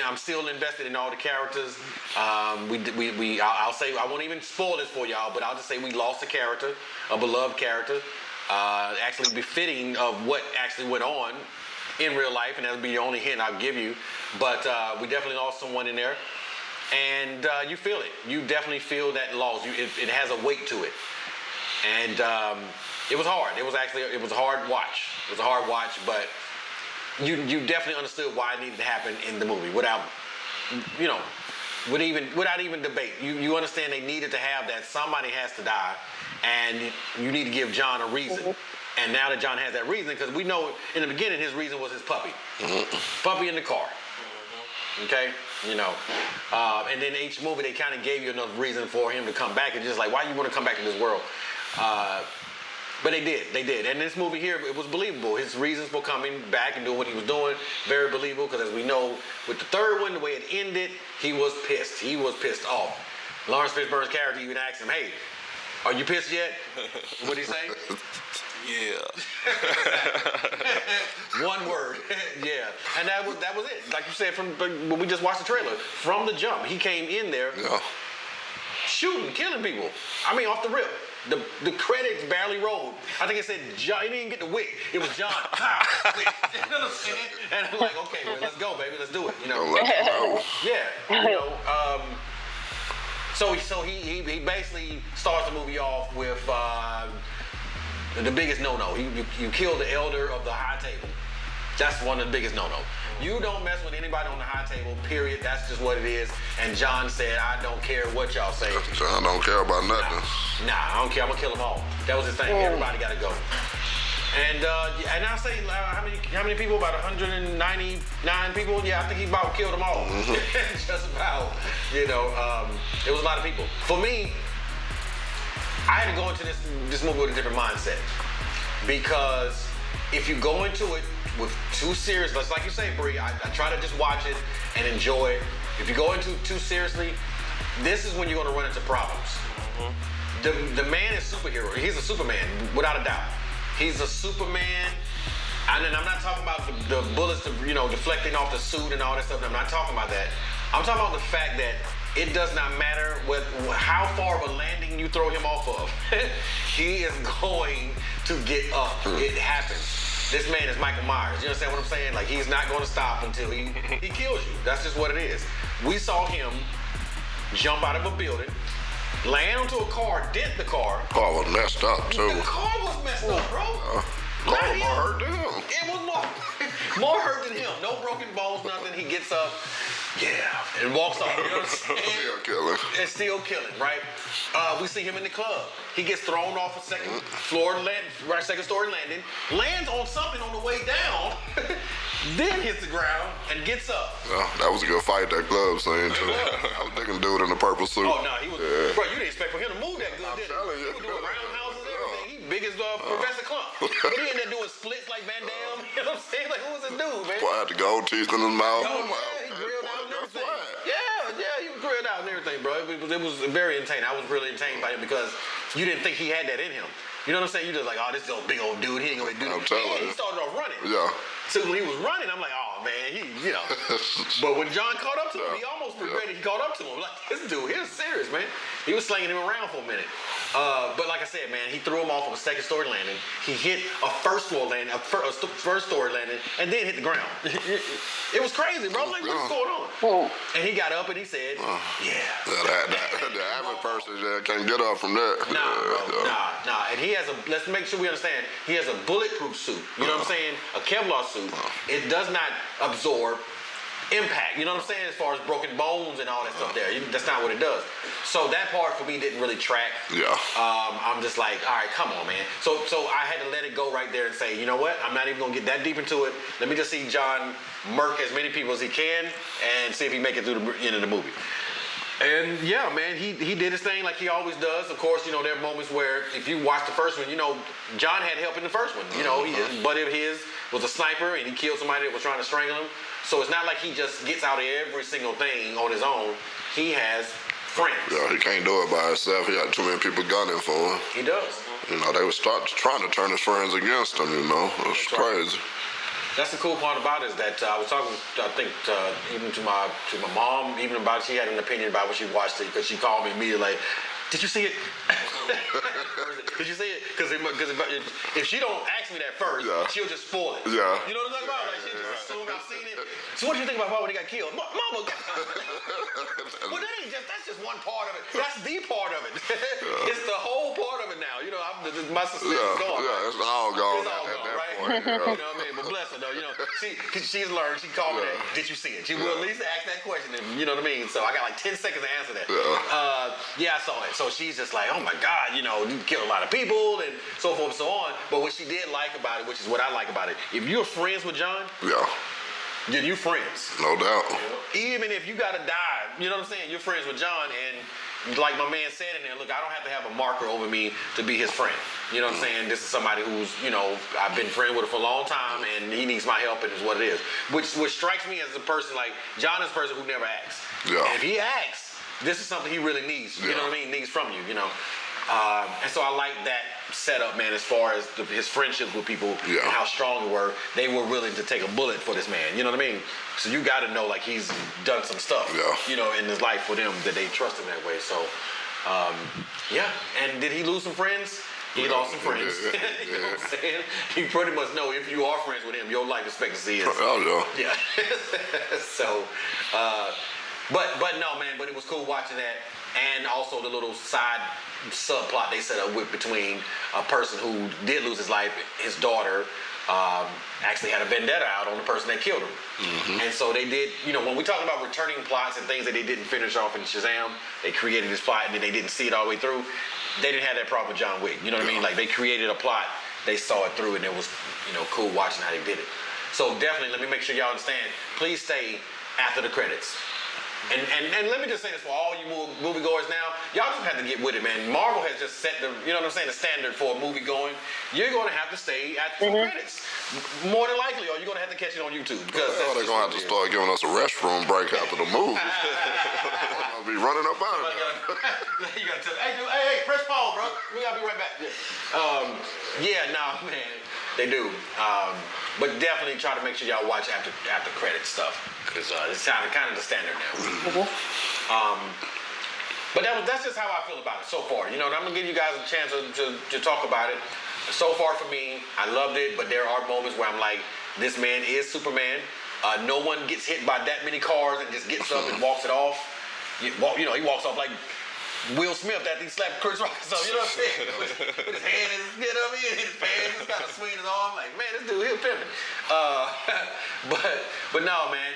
Speaker 3: I'm still invested in all the characters. I'll say, I won't even spoil this for y'all, but I'll just say we lost a character, a beloved character, actually befitting of what actually went on in real life, and that'll be the only hint I'll give you. But we definitely lost someone in there, and you feel it. You definitely feel that loss. It has a weight to it, and it was hard. It was a hard watch. It was a hard watch, but you definitely understood why it needed to happen in the movie without even debate. You understand they needed to have that. Somebody has to die, and you need to give John a reason. And now that John has that reason, because we know in the beginning his reason was his puppy. Puppy in the car. Okay? you know. And then each movie, they kind of gave you enough reason for him to come back. It's just like, why you want to come back to this world? But they did. And this movie here, it was believable. His reasons for coming back and doing what he was doing, very believable, because as we know, with the third one, the way it ended, he was pissed. He was pissed off. Lawrence Fishburne's character even asked him, hey, are you pissed yet? What'd he say?
Speaker 4: Yeah.
Speaker 3: One word. Yeah. And that was it. Like you said, from when we just watched the trailer, from the jump, he came in there shooting, killing people. I mean, off the rip. The credits barely rolled. I think it said John. He didn't get the Wick. It was John. Wick. You know what I'm saying? And I'm like, okay, well, let's go, baby. Let's do it. You know. Yeah. You know. So he basically starts the movie off with the biggest no-no. You kill the elder of the high table. That's one of the biggest no-no. You don't mess with anybody on the high table, period. That's just what it is. And John said, I don't care what y'all say.
Speaker 6: John don't care about nothing.
Speaker 3: Nah, I don't care. I'm gonna kill them all. That was his thing. Everybody gotta go. And I say how many people? About 199 people. Yeah, I think he about killed them all. Just about. You know, it was a lot of people. For me, I had to go into this movie with a different mindset, because if you go into it with too serious, like you say, Bree, I try to just watch it and enjoy it. If you go into it too seriously, this is when you're gonna run into problems. The man is superhero. He's a Superman, without a doubt. He's a Superman. And I'm not talking about the bullets, deflecting off the suit and all that stuff. I'm not talking about that. I'm talking about the fact that it does not matter how far of a landing you throw him off of. He is going to get up. It happens. This man is Michael Myers. You understand what I'm saying? Like, he's not going to stop until he kills you. That's just what it is. We saw him jump out of a building, land onto a car, dent the car.
Speaker 6: Car was messed up, too.
Speaker 3: The car was messed up, bro.
Speaker 6: Car was more hurt than him.
Speaker 3: It was more hurt than him. No broken bones, nothing. He gets up, and walks off. You know what I'm saying?
Speaker 6: Still killing.
Speaker 3: And still killing, right? We see him in the club. He gets thrown off a second story landing, lands on something on the way down, then hits the ground and gets up.
Speaker 6: That was a good fight, that club scene, too. I was thinking dude in the purple suit.
Speaker 3: Oh, no, he was. Bro, you didn't expect for him to move that good, did you? He was doing roundhouses and everything. He big as Professor Clump. But he ended up doing splits like Van Damme. You know what I'm saying? Like, who was this dude, man?
Speaker 6: Boy, I had the gold teeth in his mouth.
Speaker 3: He grilled out and everything. Yeah, he was grilled out and everything, bro. It was very entertaining. I was really entertained by him because you didn't think he had that in him. You know what I'm saying? You just like, oh, this is a big old dude. He ain't gonna do that.
Speaker 6: I'm telling you.
Speaker 3: He started off running.
Speaker 6: Yeah.
Speaker 3: So when he was running, I'm like, oh man, But when John caught up to him, he almost regretted he caught up to him. Like, this dude, he was serious, man. He was slinging him around for a minute. But like I said, man, he threw him off of a second story landing. He hit a first story landing, and then hit the ground. It was crazy, bro. Like, what's going on? And he got up and he said,
Speaker 6: The average person can't get up from that.
Speaker 3: Nah. And he has let's make sure we understand, he has a bulletproof suit. You know what I'm saying? A Kevlar suit. It does not absorb impact. You know what I'm saying? As far as broken bones and all that stuff there. That's not what it does. So that part for me didn't really track.
Speaker 6: Yeah.
Speaker 3: I'm just like, all right, come on, man. So I had to let it go right there and say, you know what? I'm not even going to get that deep into it. Let me just see John murk as many people as he can and see if he make it through the end of the movie. And yeah, man, he did his thing like he always does. Of course, there are moments where if you watch the first one, John had help in the first one. His buddy of his was a sniper and he killed somebody that was trying to strangle him. So it's not like he just gets out of every single thing on his own. He has friends.
Speaker 6: Yeah, he can't do it by himself. He got too many people gunning for him.
Speaker 3: He does.
Speaker 6: They were trying to turn his friends against him, It's crazy.
Speaker 3: That's the cool part about it is that I was talking, I think, even to my mom, even about she had an opinion about when she watched it because she called me immediately like, did you see it? Did you see it? Because if she don't ask me that first, she'll just spoil it.
Speaker 6: Yeah.
Speaker 3: You know what I'm talking about? Like she just assume I've seen it. So what do you think about Papa when he got killed? Mama. Well, that's just one part of it. That's the part of it. It's the whole part of it now. My suspicion's gone.
Speaker 6: Yeah, it's all gone.
Speaker 3: It's all gone, right?
Speaker 6: Point,
Speaker 3: You know what I mean? But bless her though. She's learned. She called me that. Did you see it? She will at least ask that question. You know what I mean? So I got like 10 seconds to answer that. Yeah, I saw it. So she's just like, oh my God, you killed a lot of people and so forth and so on. But what she did like about it, which is what I like about it, if you're friends with John, then you friends.
Speaker 6: No doubt.
Speaker 3: Even if you gotta die, you know what I'm saying? You're friends with John, and like my man said in there, look, I don't have to have a marker over me to be his friend. You know what I'm saying? This is somebody who's, you know, I've been friend with him for a long time, and he needs my help, and is what it is. Which strikes me as a person like John is a person who never asks.
Speaker 6: Yeah.
Speaker 3: And if he asks, this is something he really needs. You know what I mean? Needs from you. You know. And so I like that setup, man, as far as his friendships with people and how strong they were. They were willing to take a bullet for this man. You know what I mean? So you got to know, like, he's done some stuff, you know, in his life for them that they trust him that way. So, yeah. And did he lose some friends? He lost some friends. You know what I'm saying? You pretty much know if you are friends with him, your life expectancy is. Yeah. So, but no, man, but it was cool watching that. And also the little side subplot they set up with between a person who did lose his life, his daughter, actually had a vendetta out on the person that killed him. And so they did, you know, when we talk about returning plots and things that they didn't finish off in Shazam, they created this plot and then they didn't see it all the way through. They didn't have that problem with John Wick. You know what I mean? Like, they created a plot, they saw it through, and it was, you know, cool watching how they did it. So definitely, let me make sure y'all understand, please stay after the credits. And let me just say this for all you moviegoers now, y'all just have to get with it, man. Marvel has just set the, you know what I'm saying, the standard for movie going. You're going to have to stay at the credits. More than likely, or you're going to have to catch it on YouTube. Because
Speaker 6: they're going to have to start giving us a restroom break after the movie. I'll be running up out of there.
Speaker 3: You got to tell them, hey, press pause, bro. We got to be right back. Man, they do. But definitely try to make sure y'all watch after credit stuff, because it's kind of the standard now. But that's just how I feel about it so far. You know, and I'm gonna give you guys a chance to talk about it. So far for me, I loved it, but there are moments where I'm like, this man is Superman. No one gets hit by that many cars and just gets up and walks it off. You know, he walks off like Will Smith after he slapped Chris Rock. So, you know what I'm saying? With his hand in his, you know what I mean? His pants, just kind of swinging his arm. Like, man, this dude, he'll pimping. But no, man.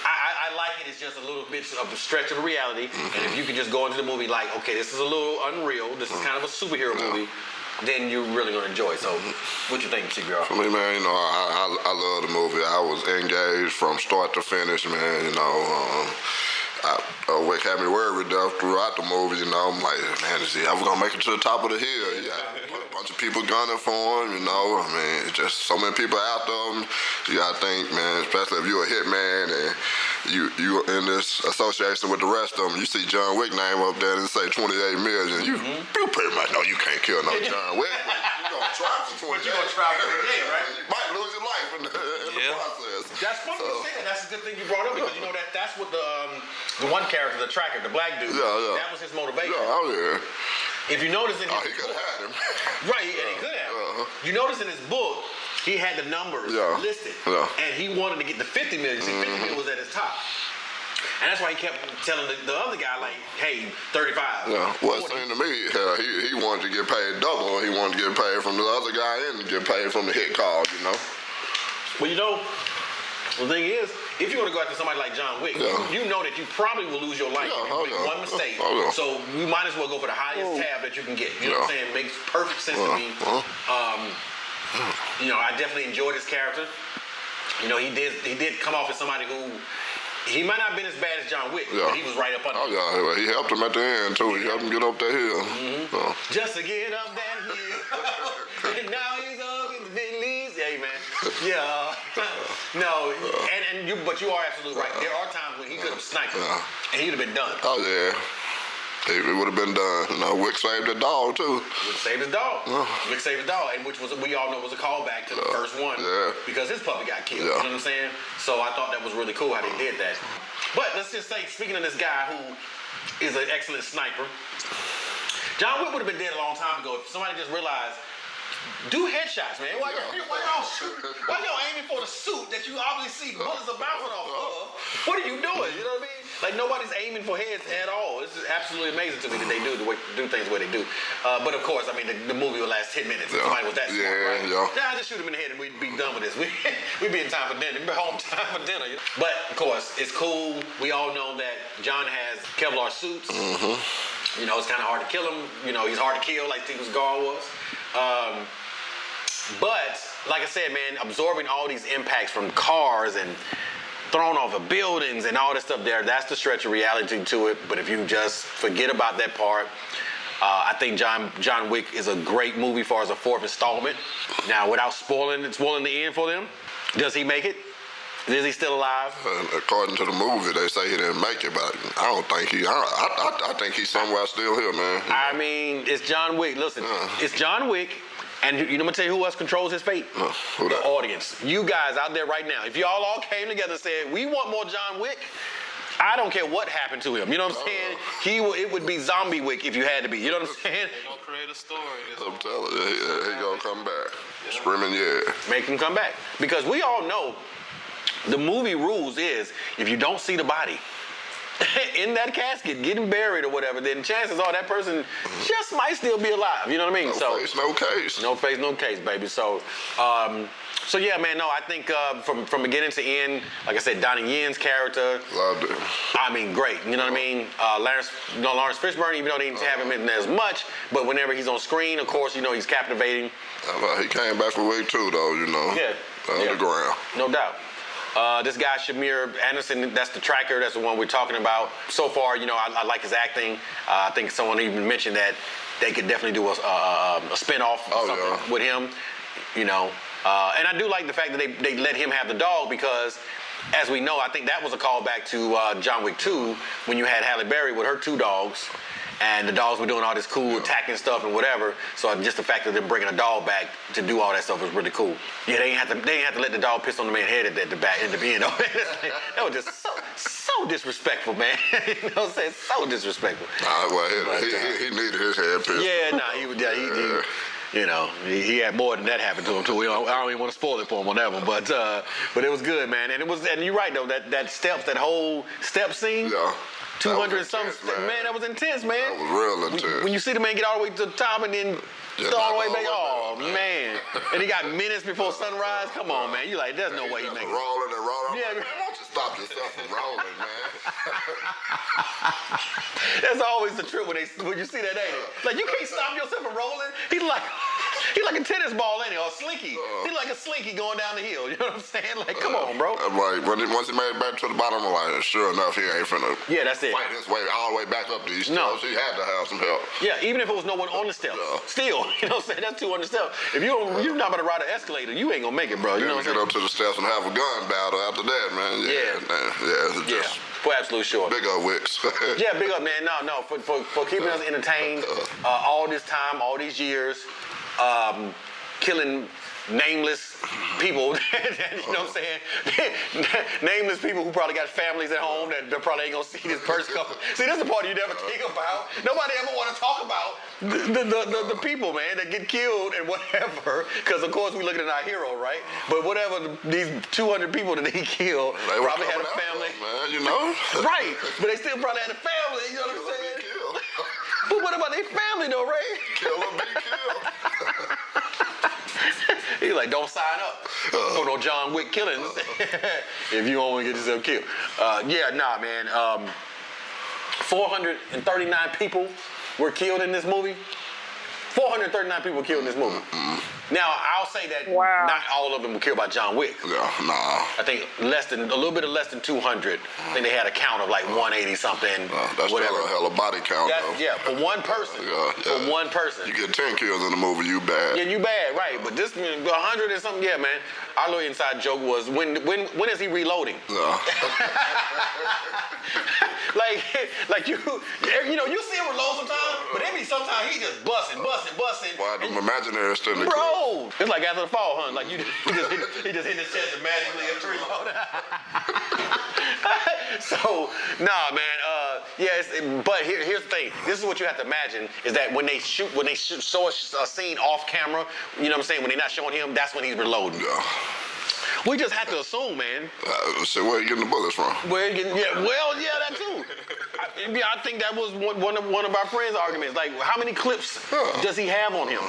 Speaker 3: I like it. It's just a little bit of a stretch of reality. And if you can just go into the movie like, okay, this is a little unreal. This is kind of a superhero movie. Then you're really gonna enjoy it. So, what you think, T-Girl?
Speaker 6: For me, man, you know, I love the movie. I was engaged from start to finish, man. You know, Wick had me worried throughout the movie. You know, I'm like, man, is he ever gonna make it to the top of the hill? Yeah, a bunch of people gunning for him. You know, I mean, just so many people out there. You gotta think, man, especially if you're a hitman and you in this association with the rest of them. You see John Wick name up there and say 28 million. You pretty much know you can't kill no John Wick. You're gonna try for 28.
Speaker 3: But you're gonna try for 28, right?
Speaker 6: You might lose your life in the process.
Speaker 3: That's funny you say that. That's a good thing you brought up, because you know that's what the one character, the tracker, the black dude, that was his motivation. If you notice in his
Speaker 6: he could have had him.
Speaker 3: Right, and he could have. You notice in his book, he had the numbers listed, and he wanted to get the 50 million. See, 50 million was at his top. And that's why he kept telling the other guy, like, hey, 35.
Speaker 6: Yeah, well, it seemed to me, he wanted to get paid double. He wanted to get paid from the other guy and get paid from the hit call, you know?
Speaker 3: Well, you know, the thing is, if you want to go after somebody like John Wick, you know that you probably will lose your life if you make one mistake. So you might as well go for the highest tab that you can get. You know what I'm saying? It makes perfect sense to me. You know, I definitely enjoyed his character. You know, he did come off as somebody who, he might not have been as bad as John Wick, but he was right up under him.
Speaker 6: Well, he helped him at the end, too. He helped him get up that hill.
Speaker 3: Just to get up that hill. And now he's up in the Bentley's. Hey, man. No, but you are absolutely right. There are times when he could have sniped him, and he would have been done.
Speaker 6: It would have been done. You know, Wick saved the dog, too.
Speaker 3: Wick saved his dog. Wick saved his dog, and which was, we all know, was a callback to the first one, because his puppy got killed. You know what I'm saying? So I thought that was really cool how they did that. But let's just say, speaking of this guy who is an excellent sniper, John Wick would have been dead a long time ago if somebody just realized, do headshots, man. Why y'all aiming for the suit that you obviously see bullets are bouncing off of? What are you doing? You know what I mean? Like, nobody's aiming for heads at all. This is absolutely amazing to me that they do things the way they do. But of course, I mean, the movie will last 10 minutes. If somebody was that smart, right? Nah, just shoot him in the head and we'd be done with this. We'd be in time for dinner. We'd be home time for dinner. But of course, it's cool. We all know that John has Kevlar suits. You know, it's kind of hard to kill him. You know, he's hard to kill, like Steven Seagal was. But like I said, man, absorbing all these impacts from cars and thrown off of buildings and all this stuff there, that's the stretch of reality to it. But if you just forget about that part, I think John Wick is a great movie as far as a fourth installment. Now, without spoiling the end for them, does he make it? Is he still alive?
Speaker 6: According to the movie, they say he didn't make it, but I don't think he. I think he's somewhere still here, man.
Speaker 3: I mean, it's John Wick. Listen, it's John Wick. And you know, I'm gonna tell you who else controls his fate?
Speaker 6: Who
Speaker 3: the
Speaker 6: that?
Speaker 3: Audience. You guys out there right now. If y'all all came together and said, we want more John Wick, I don't care what happened to him. You know what I'm saying? It would be Zombie Wick if you had to be. You know what I'm saying?
Speaker 4: They're gonna create a story.
Speaker 6: I'm telling you, he gonna come back. Screaming, yeah.
Speaker 3: Make him come back. Because we all know the movie rules is if you don't see the body in that casket getting buried or whatever, then chances are that person just might still be alive. You know what I mean?
Speaker 6: No face, no case.
Speaker 3: No face, no case, baby. So yeah, man. No, I think from beginning to end, like I said, Donnie Yen's character,
Speaker 6: loved it.
Speaker 3: I mean, great. You know what I mean? Lawrence Fishburne, even though they didn't have him in there as much, but whenever he's on screen, of course, you know he's captivating.
Speaker 6: He came back for Wick too, though. You know.
Speaker 3: Yeah.
Speaker 6: Underground.
Speaker 3: No doubt. This guy, Shamir Anderson, that's the tracker. That's the one we're talking about. So far, you know, I like his acting. I think someone even mentioned that they could definitely do a spinoff with him, you know. And I do like the fact that they let him have the dog because, as we know, I think that was a callback to John Wick 2 when you had Halle Berry with her 2 dogs. And the dogs were doing all this cool attacking stuff and whatever. So just the fact that they're bringing a dog back to do all that stuff was really cool. Yeah, they ain't have to let the dog piss on the man's head at the back in the end. That was just so disrespectful, man. You know what I'm saying? So disrespectful.
Speaker 6: He needed his head pissed.
Speaker 3: Yeah, he you know, he had more than that happen to him too. I don't even want to spoil it for him on that one, but it was good, man. And you're right though. That whole step scene. Yeah. 200 and something, man, that was intense, man.
Speaker 6: That was real intense.
Speaker 3: When you see the man get all the way to the top and then all the way back, oh, man. And he got minutes before sunrise. Come on, man. You like, there's no way he make it.
Speaker 6: Rolling and rolling.
Speaker 3: Yeah.
Speaker 6: Man, why don't you stop yourself from rolling, man?
Speaker 3: That's always the trip when you see that, ain't it? Like, you can't stop yourself from rolling. He's like a tennis ball, ain't he? Or a slinky. He's like a slinky going down the hill. You know what I'm saying? Like, come on, bro.
Speaker 6: Right. Once he made it back to the bottom, I'm like, sure enough, he ain't finna fight his way all the way back up these steps. No. He had to have some help.
Speaker 3: Yeah, even if it was no one on the steps. Still, you know what I'm saying? That's 200 steps. If you're not about to ride an escalator, you ain't gonna make it, bro. You know what I'm saying?
Speaker 6: Get up to the steps and have a gun battle after that, man. Yeah.
Speaker 3: For absolute sure.
Speaker 6: Big up, Wicks.
Speaker 3: Yeah, big up, man. No, for keeping us entertained all this time, all these years, killing nameless people, you know what I'm saying? Nameless people who probably got families at home that probably ain't gonna see this person come. See, this is the part you never think about. Nobody ever want to talk about the people, man, that get killed and whatever. Because of course we looking at our hero, right? But whatever these 200 people that he killed probably had a family,
Speaker 6: man, you know?
Speaker 3: Right, but they still probably had a family. You know what I'm saying? But what about their family though, Ray?
Speaker 6: Kill them, be killed.
Speaker 3: He's like, don't sign up for no John Wick killings if you don't want to get yourself killed. Man. 439 people were killed in this movie. 439 people were killed in this movie. Now, I'll say that not all of them were killed by John Wick.
Speaker 6: Yeah, nah.
Speaker 3: I think a little bit less than 200. I think they had a count of like 180 something.
Speaker 6: That's
Speaker 3: whatever.
Speaker 6: still a hell of body count, though.
Speaker 3: Yeah, for one person. For one person.
Speaker 6: You get 10 kills in the movie, you bad.
Speaker 3: Yeah, you bad, right. But this 100 and something, yeah, man. Our little inside joke was, when is he reloading?
Speaker 6: No.
Speaker 3: like you know, you see him reload sometimes, but sometimes he just busting.
Speaker 6: Why the imaginary extended
Speaker 3: Bro, it's like after the fall, huh? Like he just hit his chest and magically reload. So, nah, man. But here's the thing. This is what you have to imagine is that when they show a scene off camera, you know what I'm saying? When they're not showing him, that's when he's reloading.
Speaker 6: Yeah.
Speaker 3: We just have to assume, man.
Speaker 6: So where are you getting the bullets from?
Speaker 3: That too. I think that was one of our friends' arguments. Like, how many clips does he have on him?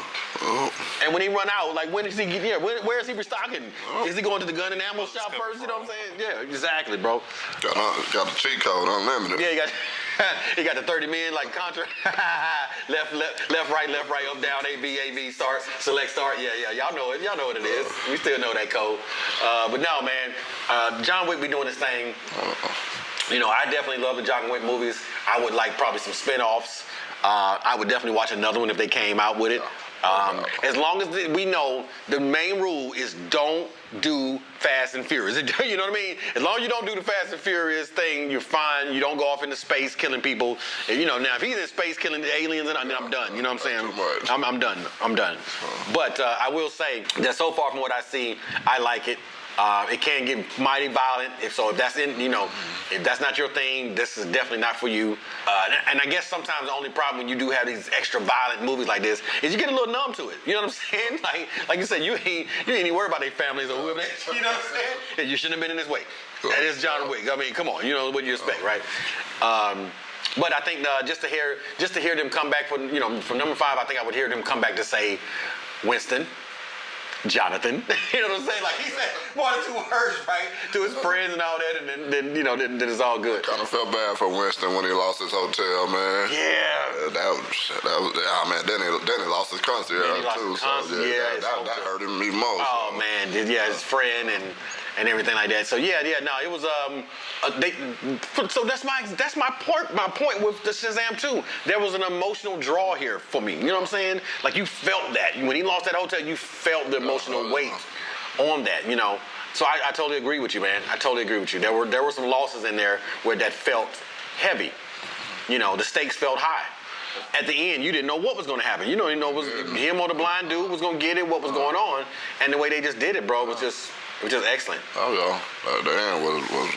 Speaker 3: And when he run out, like, when is he? Yeah, where is he restocking? Is he going to the gun and ammo shop first? You know what I'm saying? Yeah, exactly, bro.
Speaker 6: Got a cheat code, unlimited.
Speaker 3: Yeah, you got. He got the 30 men like Contra. left, right, up, down, A, B, start, select, start. Yeah. Y'all know it. Y'all know what it is. We still know that code. But no, man. John Wick be doing his thing. You know, I definitely love the John Wick movies. I would like probably some spin-offs. I would definitely watch another one if they came out with it. As long as we know the main rule is don't do Fast and Furious. You know what I mean? As long as you don't do the Fast and Furious thing, you're fine. You don't go off into space killing people. And, you know, now if he's in space killing the aliens, then I'm done. You know what I'm saying? I'm done. But I will say that so far from what I see, I like it. It can get mighty violent. If that's if that's not your thing, this is definitely not for you. And I guess sometimes the only problem when you do have these extra violent movies like this is you get a little numb to it. You know what I'm saying? Like you said, you ain't even worried about their families or whoever. You know what I'm saying? And you shouldn't have been in this way. That is John Wick. I mean, come on. You know what you expect, right? But I think just to hear them come back for number 5, I think I would hear them come back to say, Winston, Jonathan, you know what I'm saying? Like he said 1 or 2 words, right, to his friends and all that, and then it's all good.
Speaker 6: Kind of felt bad for Winston when he lost his hotel, man.
Speaker 3: Yeah.
Speaker 6: That was man. Then he lost his concert too. That hurt him even most.
Speaker 3: Oh man, his friend and everything like that. So yeah, no, it was so that's my point with the Shazam 2. There was an emotional draw here for me. You know what I'm saying? Like you felt that when he lost that hotel, you felt the emotional weight on that. You know. So I totally agree with you, man. I totally agree with you. There were some losses in there where that felt heavy. You know, the stakes felt high. At the end, you didn't know what was going to happen. You know, was him or the blind dude was going to get it, what was going on, and the way they just did it, bro, was just excellent.
Speaker 6: Oh yeah, the end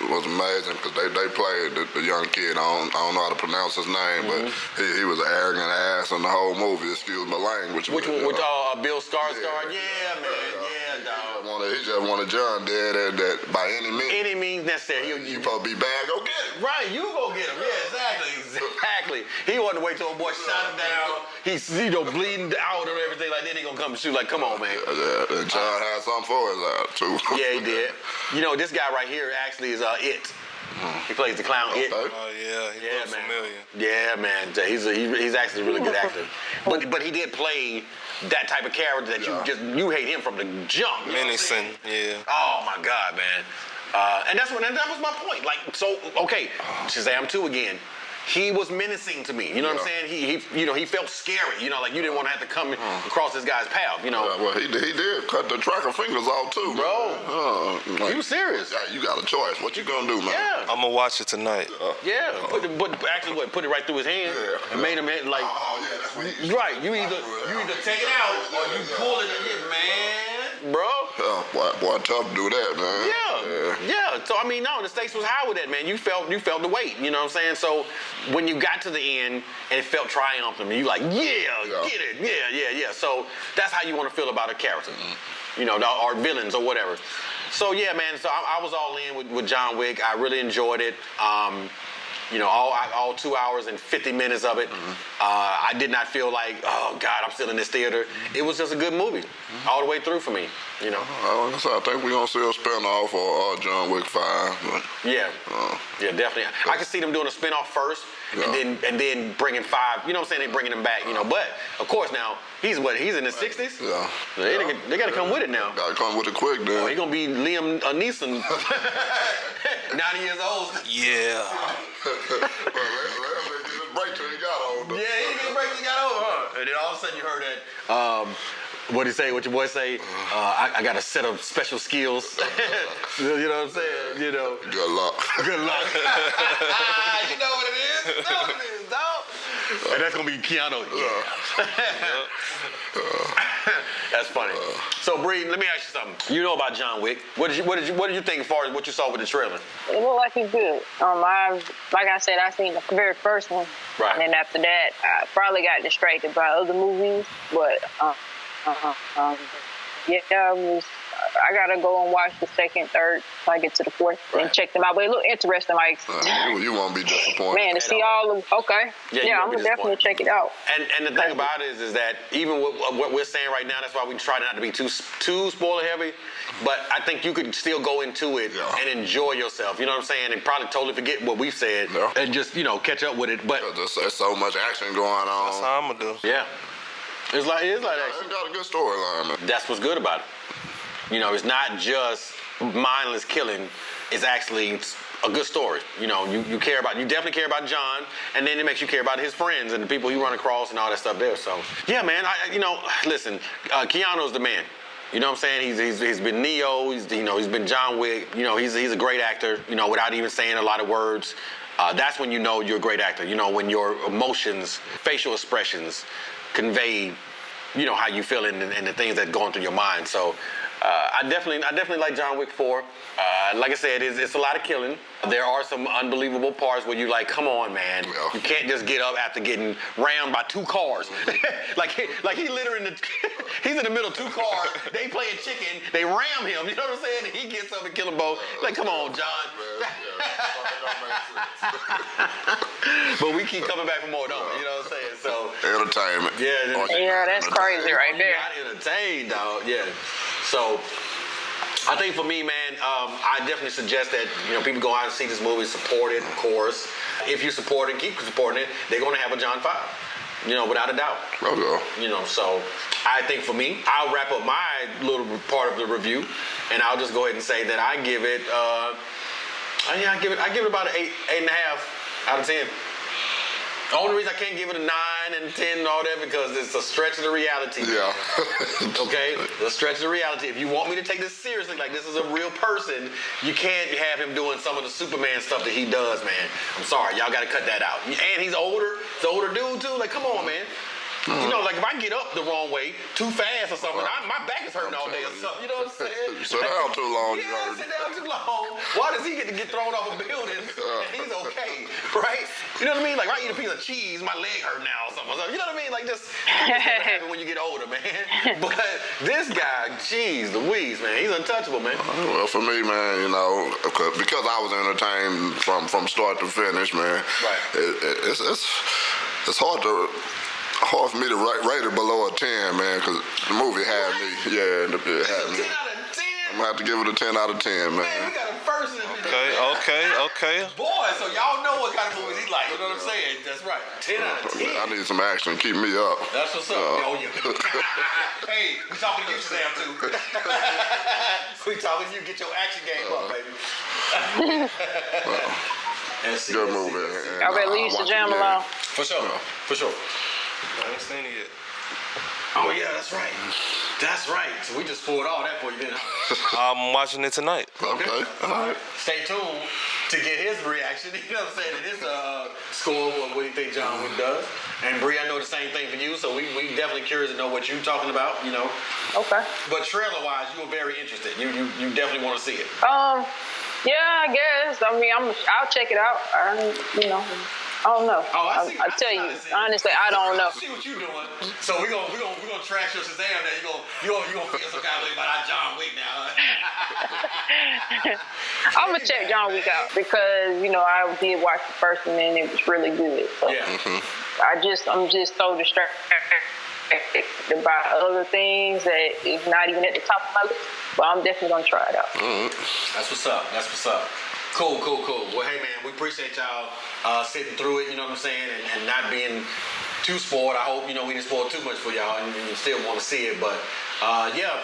Speaker 6: was amazing because they played the young kid. I don't know how to pronounce his name, but he was an arrogant ass in the whole movie. Excuse my language.
Speaker 3: Which one? Bill Skarsgård? Yeah, man. Yeah, dog.
Speaker 6: He just wanted John dead that by any means.
Speaker 3: Any means necessary.
Speaker 6: You supposed to be bad. Go get it.
Speaker 3: Right, you go get him. Yeah, exactly. He wanted to wait till a boy shot him down. He's bleeding out and everything like that. He gonna come and shoot. Like, come on, man.
Speaker 6: Yeah, and John had something for his eye too.
Speaker 3: Yeah, he did. You know, this guy right here actually is It. He plays the clown It.
Speaker 4: Oh yeah, he looks familiar.
Speaker 3: Yeah, man. He's actually a really good actor. But he did play that type of character that you hate him from the jump.
Speaker 4: Menacing, yeah.
Speaker 3: Oh my God, man. And that was my point. Like, so okay, Shazam 2 again. He was menacing to me. You know what I'm saying? He felt scary. You know, like you didn't want to have to come across this guy's path. You know.
Speaker 6: Well, he did cut the tracker fingers off too,
Speaker 3: bro. He was serious.
Speaker 6: You got a choice. What you gonna do, man?
Speaker 3: Yeah.
Speaker 4: I'm gonna watch it tonight.
Speaker 3: Put it right through his hand and made him like.
Speaker 6: Oh yeah, that's what he
Speaker 3: right. You either take it out or you pull it again, man, bro.
Speaker 6: Boy, tough to do that, man.
Speaker 3: Yeah. So I mean, no, the stakes was high with that, man. You felt the weight. You know what I'm saying? So when you got to the end and it felt triumphant, you like, get it, yeah. So that's how you want to feel about a character, you know, or villains or whatever. So yeah, man. So I was all in with John Wick. I really enjoyed it. You know, all 2 hours and 50 minutes of it. I did not feel like, oh God, I'm still in this theater. It was just a good movie all the way through for me. You know.
Speaker 6: I think we're gonna see a spinoff or John Wick 5.
Speaker 3: Yeah, definitely. I can see them doing a spinoff first, and then bringing 5. You know what I'm saying? They bringing him back. You know, but of course now he's in his 60s.
Speaker 6: Yeah.
Speaker 3: They gotta come with it now.
Speaker 6: Gotta come with it quick, then.
Speaker 3: Oh, he gonna be Liam Neeson, 90 years old.
Speaker 4: Yeah.
Speaker 6: Break till he got older.
Speaker 3: Yeah, he didn't break till he got older, huh? And then all of a sudden you heard that. What did he say? What your boy say? I got a set of special skills. You know what I'm saying? You know.
Speaker 6: Good luck.
Speaker 3: Good luck. You know what it is? You know what it is, dog. And that's gonna be Keanu. Yeah. That's funny. So Bree, let me ask you something. You know about John Wick. What did you think as far as what you saw with the trailer?
Speaker 5: It looked like he's good. Like I said, I seen the very first one.
Speaker 3: Right.
Speaker 5: And then after that, I probably got distracted by other movies. But it I gotta go and watch the second, third, till I get to the fourth, and check them out. But it look interesting, like
Speaker 6: you won't be disappointed.
Speaker 5: Man, to see all of okay. Yeah, I'm gonna definitely check it out.
Speaker 3: And the thing about it is that even with what we're saying right now, that's why we try not to be too spoiler heavy. But I think you could still go into it and enjoy yourself. You know what I'm saying? And probably totally forget what we've said and just catch up with it. But
Speaker 6: there's so much action going on.
Speaker 4: That's how I'm gonna do.
Speaker 3: Yeah, it's like action.
Speaker 6: It's got a good storyline, man.
Speaker 3: That's what's good about it. It's not just mindless killing. It's actually a good story. You definitely care about John, and then it makes you care about his friends and the people he run across and all that stuff there. So yeah, man. Listen, Keanu's the man. You know what I'm saying? He's been Neo. He's been John Wick. He's a great actor. Without even saying a lot of words. That's when you know you're a great actor. When your emotions, facial expressions, convey, how you feel and the things that going through your mind. So I definitely like John Wick 4. Like I said, it's a lot of killing. There are some unbelievable parts where you're like, come on, man. Yeah. You can't just get up after getting rammed by 2 cars. like he literally he's in the middle of 2 cars. They playing chicken. They ram him. You know what I'm saying? And he gets up and kill them both. Like, come on, John. But we keep coming back for more, don't we? You know what I'm saying? So
Speaker 6: entertainment.
Speaker 5: Yeah, that's crazy right there.
Speaker 3: Got entertained, dog. Yeah. So I think for me, man, I definitely suggest that people go out and see this movie, support it, of course. If you support it, keep supporting it. They're going to have a John 5, without a doubt.
Speaker 6: Okay.
Speaker 3: So I think for me, I'll wrap up my little part of the review, and I'll just go ahead and say that I give it, I give it about an 8.5 out of 10. The only reason I can't give it a 9 and 10 and all that because it's a stretch of the reality.
Speaker 6: Yeah.
Speaker 3: Okay? A stretch of the reality. If you want me to take this seriously, like this is a real person, you can't have him doing some of the Superman stuff that he does, man. I'm sorry. Y'all got to cut that out. And he's older. He's an older dude, too. Like, come on, man. Like if I get up the wrong way, too fast or something, my back is hurting all day or something. You know what I'm saying?
Speaker 6: You sit down too long.
Speaker 3: Yeah, sit down too long. Why does he get to get thrown off a building and he's okay, right? You know what I mean? Like if I eat a piece of cheese, my leg hurt now or something. You know what I mean? Like just happen when you get older, man. But this guy, geez Louise, man, he's untouchable, man.
Speaker 6: Well, for me, man, because I was entertained from start to finish, man. Right. It's hard for me to rate it below a 10, man, because the movie had me. Yeah, it had me. 10 out of 10? I'm going to have to give it a 10 out of 10, man.
Speaker 3: Man, we got a first in the
Speaker 4: Okay.
Speaker 3: Boy, so y'all know what kind of movies he like. You know what I'm saying? That's right. 10 out of 10.
Speaker 6: I need some action. Keep me up.
Speaker 3: That's what's up. Yeah. Hey, we talking to you, Shazam, too. We talking to you. Get your action game up, baby.
Speaker 6: Good movie.
Speaker 5: I better leave Shazam alone.
Speaker 3: For sure.
Speaker 4: I ain't seen it yet.
Speaker 3: Oh yeah, that's right. That's right. So we just poured all that for you, didn't we?
Speaker 4: I'm watching it tonight.
Speaker 3: Okay. All right. Stay tuned to get his reaction. You know what I'm saying? It is a score of what do you think John Wick does. And Bree, I know the same thing for you, so we definitely curious to know what you're talking about.
Speaker 5: Okay.
Speaker 3: But trailer-wise, you were very interested. You definitely want to see it.
Speaker 5: Yeah, I guess. I mean, I'll check it out. I don't know. I tell you, honestly, I don't know.
Speaker 3: See what you're doing. So we're gonna trash your Shazam now. You gonna feel some kind of way about our John Wick now.
Speaker 5: I'm gonna check John Wick out because I did watch the first one and it was really good. So I'm just so distracted by other things that is not even at the top of my list. But I'm definitely gonna try it out.
Speaker 3: That's what's up. Cool. Well, hey, man, we appreciate y'all sitting through it, you know what I'm saying, and not being too spoiled. I hope, we didn't spoil too much for y'all and you still want to see it. But,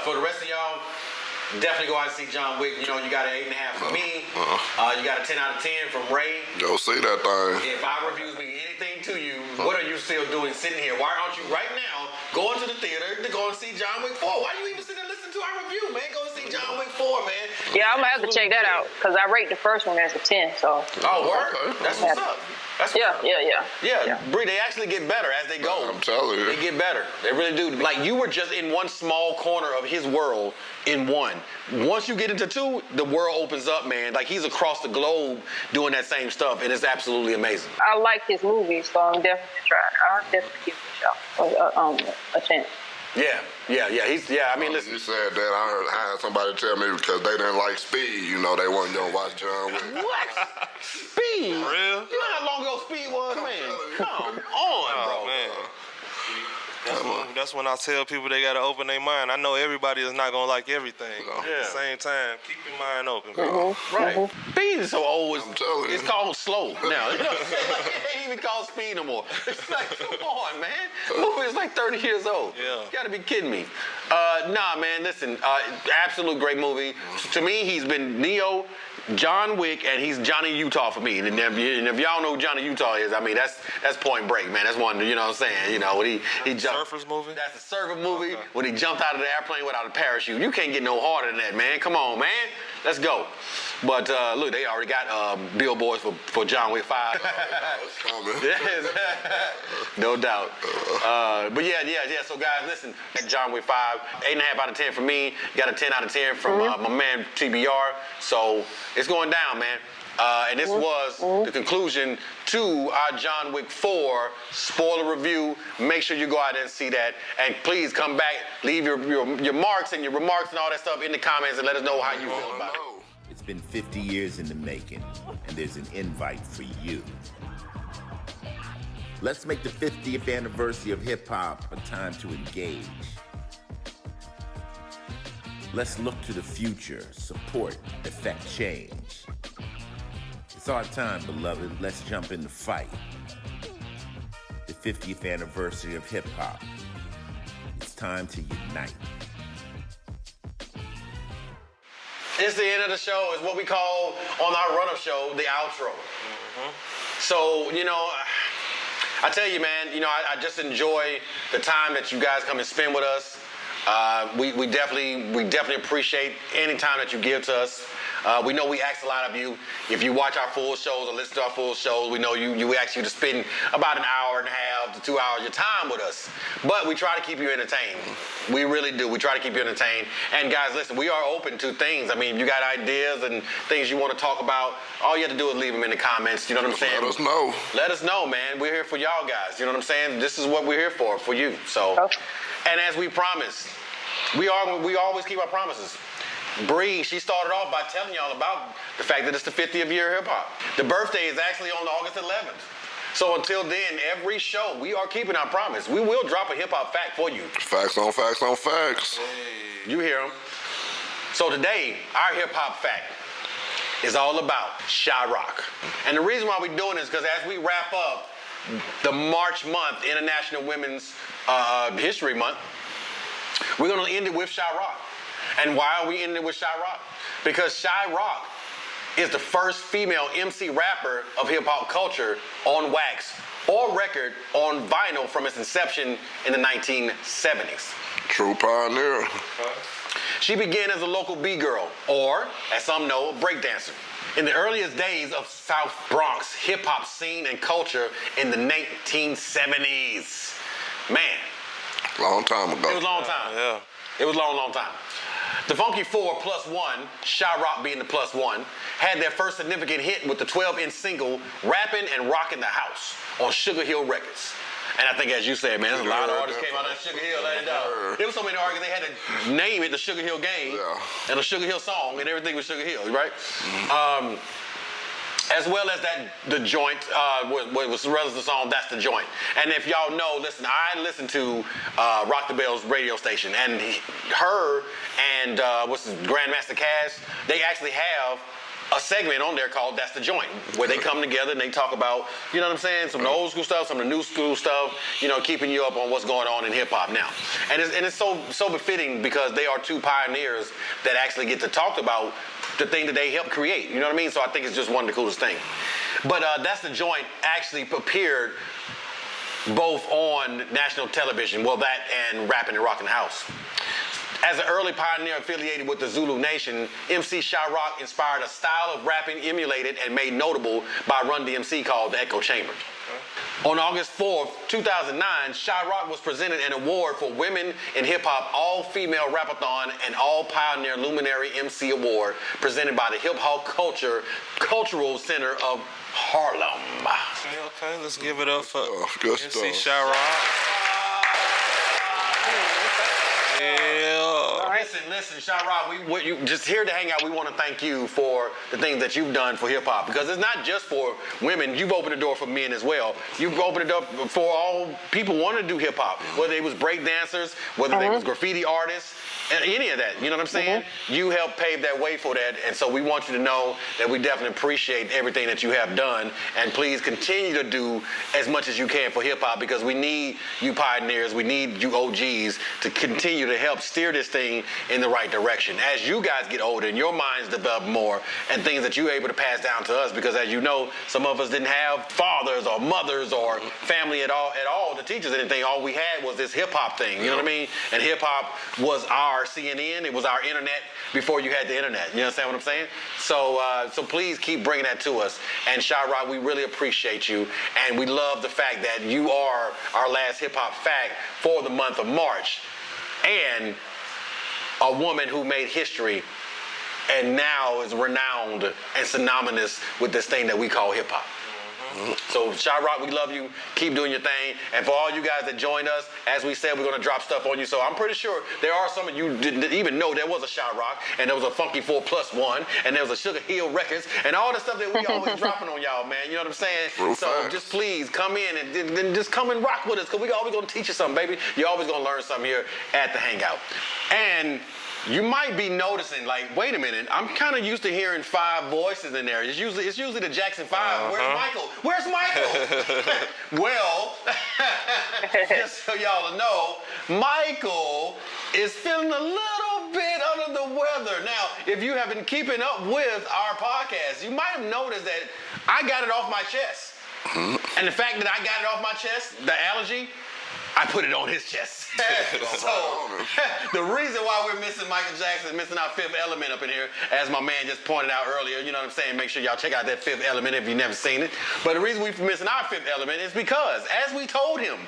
Speaker 3: for the rest of y'all, definitely go out and see John Wick. You got an 8.5 from me. You got a 10 out of 10 from Ray.
Speaker 6: Go see that thing.
Speaker 3: If our reviews mean anything to you, what are you still doing sitting here? Why aren't you right now going to the theater to go and see John Wick 4? Why you even sitting and listening to our review, man? Go and see John Wick 4, man.
Speaker 5: Yeah, I'm going to have to check that out because I rate the first one as a 10. So.
Speaker 3: Oh, word? Okay. That's what's up. Yeah, Bree, they actually get better as they go.
Speaker 6: I'm telling you.
Speaker 3: They get better. They really do. Like, you were just in one small corner of his world in one. Once you get into 2, the world opens up, man. Like, he's across the globe doing that same stuff, and it's absolutely amazing.
Speaker 5: I like his movies, so I'm definitely trying. I'll definitely give it a chance.
Speaker 3: Yeah. I mean, listen.
Speaker 6: You said that. I had somebody tell me because they didn't like Speed. You know, they wasn't gonna watch John Wick.
Speaker 3: What? Speed?
Speaker 4: For real?
Speaker 3: You know how long ago Speed was, man? Come on, bro.
Speaker 4: Man. That's when I tell people they gotta open their mind. I know everybody is not gonna like everything. At the same time, keep your mind open, bro.
Speaker 3: Right. Speed is so old.
Speaker 6: I'm telling you.
Speaker 3: It's called slow now. You know what I'm saying? It ain't even called Speed no more. It's like, come on, man. The movie is like 30 years old.
Speaker 4: Yeah.
Speaker 3: You gotta be kidding me. Nah, man. Listen, absolute great movie. To me, he's been Neo, John Wick, and he's Johnny Utah for me. And if y'all know who Johnny Utah is, I mean, that's Point Break, man. That's one. You know what I'm saying? You know, when he jumped.
Speaker 4: Surfers movie?
Speaker 3: That's a surfer movie. When he jumped out of the airplane without a parachute. You can't get no harder than that, man. Come on, man. Let's go. But look, they already got billboards for John Wick 5. No doubt. But yeah. So guys, listen. John Wick 5, 8.5 out of 10 for me. Got a 10 out of 10 from my man TBR. So it's going down, man. And this was the conclusion to our John Wick 4 spoiler review. Make sure you go out there and see that. And please come back, leave your marks and your remarks and all that stuff in the comments and let us know how you feel about it.
Speaker 18: It's been 50 years in the making, and there's an invite for you. Let's make the 50th anniversary of hip-hop a time to engage. Let's look to the future, support, effect change. It's our time, beloved. Let's jump in the fight. The 50th anniversary of hip-hop. It's time to unite.
Speaker 3: It's the end of the show. It's what we call on our run-up show, the outro. So, you know, I tell you, man, you know, I just enjoy the time that you guys come and spend with us. We definitely appreciate any time that you give to us. We know we ask a lot of you. If you watch our full shows or listen to our full shows, we know we ask you to spend about an hour and a half to 2 hours of your time with us. But we try to keep you entertained. We really do. We try to keep you entertained. And guys, listen, we are open to things. I mean, if you got ideas and things you want to talk about, all you have to do is leave them in the comments. You know what I'm saying?
Speaker 6: Let us know.
Speaker 3: Let us know, man. We're here for y'all guys. You know what I'm saying? This is what we're here for you. So, and as we promised, we always keep our promises. Bree, she started off by telling y'all about the fact that it's the 50th year of hip-hop. The birthday is actually on August 11th. So until then, every show, we are keeping our promise. We will drop a hip-hop fact for you.
Speaker 6: Facts on facts on facts.
Speaker 3: You hear them. So today, our hip-hop fact is all about Chirac. And the reason why we're doing this is because as we wrap up the March month, International Women's History Month, we're going to end it with Chirac. And why are we ending it with Chirac? Because Chirac is the first female MC rapper of hip-hop culture on wax or record on vinyl from its inception in the 1970s.
Speaker 6: True pioneer.
Speaker 3: She began as a local B-girl, or, as some know, a breakdancer. In the earliest days of South Bronx hip-hop scene and culture in the 1970s. Man.
Speaker 6: Long time ago.
Speaker 3: It was a long time.
Speaker 4: Yeah.
Speaker 3: It was a long time. The Funky Four plus one, Chirac being the plus one, had their first significant hit with the 12-inch single, Rappin' and Rockin' the House on Sugar Hill Records. And I think, as you said, man, there's a lot of artists came out of Sugar Hill. There was so many artists, they had to name it the Sugar Hill Game and a Sugar Hill song, and everything was Sugar Hill, right? As well as the joint, was the song That's the Joint. And if y'all know, listen, I listen to Rock the Bell's radio station, and her and Grandmaster Cash, they actually have a segment on there called That's the Joint, where they come together and they talk about, you know what I'm saying, some of the old school stuff, some of the new school stuff, you know, keeping you up on what's going on in hip hop now. And it's so befitting because they are two pioneers that actually get to talk about the thing that they helped create, you know what I mean? So I think it's just one of the coolest things. But That's the Joint actually appeared both on national television, well, that and Rappin' and Rockin' the House. As an early pioneer affiliated with the Zulu Nation, MC Chirac inspired a style of rapping emulated and made notable by Run DMC called the Echo Chamber. On August 4th, 2009, Chirac was presented an award for Women in Hip Hop All-Female Rapathon and All-Pioneer Luminary MC Award presented by the Hip Hop Cultural Center of Harlem.
Speaker 4: Okay, let's give it up for
Speaker 6: good
Speaker 4: MC
Speaker 6: stuff.
Speaker 4: Chirac.
Speaker 3: Listen, Sha-Rock, you just here to hang out. We want to thank you for the things that you've done for hip hop, because it's not just for women. You've opened the door for men as well. You've opened it up for all people wanting to do hip hop, whether they was break dancers, whether they was graffiti artists, any of that. You know what I'm saying? You helped pave that way for that, and so we want you to know that we definitely appreciate everything that you have done, and please continue to do as much as you can for hip hop, because we need you pioneers, we need you OGs to continue to help steer this thing in the right direction. As you guys get older and your minds develop more and things that you're able to pass down to us, because as you know, some of us didn't have fathers or mothers or family at all to teach us anything. All we had was this hip hop thing, you know what I mean? And hip hop was our CNN, it was our internet before you had the internet. You understand what I'm saying? So please keep bringing that to us. And Sha-Rock, we really appreciate you, and we love the fact that you are our last hip hop fact for the month of March, and a woman who made history and now is renowned and synonymous with this thing that we call hip hop. So Sha-Rock, we love you. Keep doing your thing. And for all you guys that joined us, as we said, we're going to drop stuff on you. So I'm pretty sure there are some of you didn't even know there was a Sha-Rock, and there was a Funky 4+1, and there was a Sugar Hill Records, and all the stuff that we always dropping on y'all, man. You know what I'm saying? So just please come in and just come and rock with us, because we always going to teach you something, baby. You're always going to learn something here at the Hangout. And you might be noticing, like, wait a minute, I'm kind of used to hearing 5 voices in there. It's usually the Jackson 5. Where's Michael? Where's Michael? Well, just so y'all know, Michael is feeling a little bit under the weather. Now, if you have been keeping up with our podcast, you might have noticed that I got it off my chest. And the fact that I got it off my chest, the allergy, I put it on his chest. So, the reason why we're missing Michael Jackson, missing our Fifth Element up in here, as my man just pointed out earlier, you know what I'm saying? Make sure y'all check out that Fifth Element if you've never seen it. But the reason we're missing our Fifth Element is because, as we told him,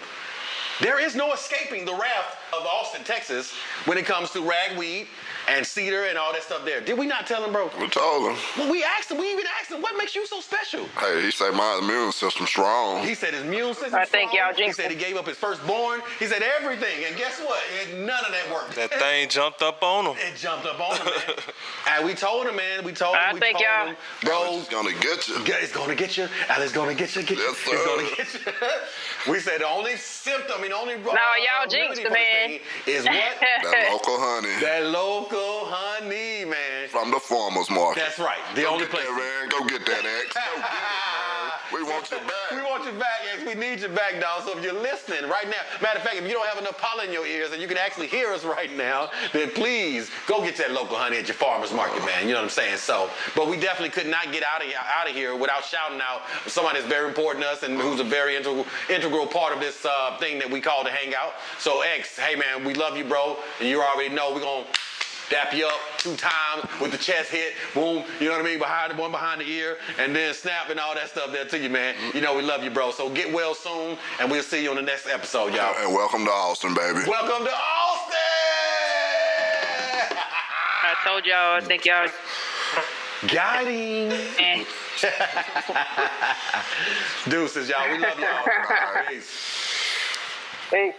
Speaker 3: there is no escaping the wrath of Austin, Texas, when it comes to ragweed and cedar and all that stuff there. Did we not tell him, bro?
Speaker 6: We told him.
Speaker 3: Well, we even asked him, what makes you so special?
Speaker 6: Hey, he said my immune system's strong.
Speaker 3: He said his immune system
Speaker 5: I think y'all
Speaker 3: He
Speaker 5: jinxed
Speaker 3: said he gave up his firstborn. He said everything. And guess what? None of that worked.
Speaker 4: That thing jumped up on him.
Speaker 3: It jumped up on him, man. And we told him, man. We told him, bro.
Speaker 6: It's gonna get you.
Speaker 3: It's gonna get you. Alice gonna get you.
Speaker 6: Yes, sir.
Speaker 3: It's gonna get you. We said the only symptom, the only
Speaker 5: y'all jinxed the man.
Speaker 3: Is what?
Speaker 6: That local honey.
Speaker 3: That local honey, man.
Speaker 6: From the farmer's market.
Speaker 3: That's right. The only place.
Speaker 6: Man, go get that, X. Go get it, man. We want you back.
Speaker 3: We want you back, X. We need you back, dog. So if you're listening right now, matter of fact, if you don't have enough pollen in your ears and you can actually hear us right now, then please go get that local honey at your farmer's market, man. You know what I'm saying? So, but we definitely could not get out of here without shouting out somebody that's very important to us and who's a very integral part of this thing that we call the Hangout. So, X, hey, man, we love you, bro. And you already know we're going to dap you up 2 times with the chest hit, boom, you know what I mean, one behind the ear, and then snap and all that stuff there to you, man. You know we love you, bro. So get well soon, and we'll see you on the next episode, y'all.
Speaker 6: And welcome to Austin, baby.
Speaker 3: Welcome to Austin!
Speaker 5: I told y'all, I think y'all
Speaker 3: got him. Deuces, y'all. We love y'all. Peace.
Speaker 5: Peace.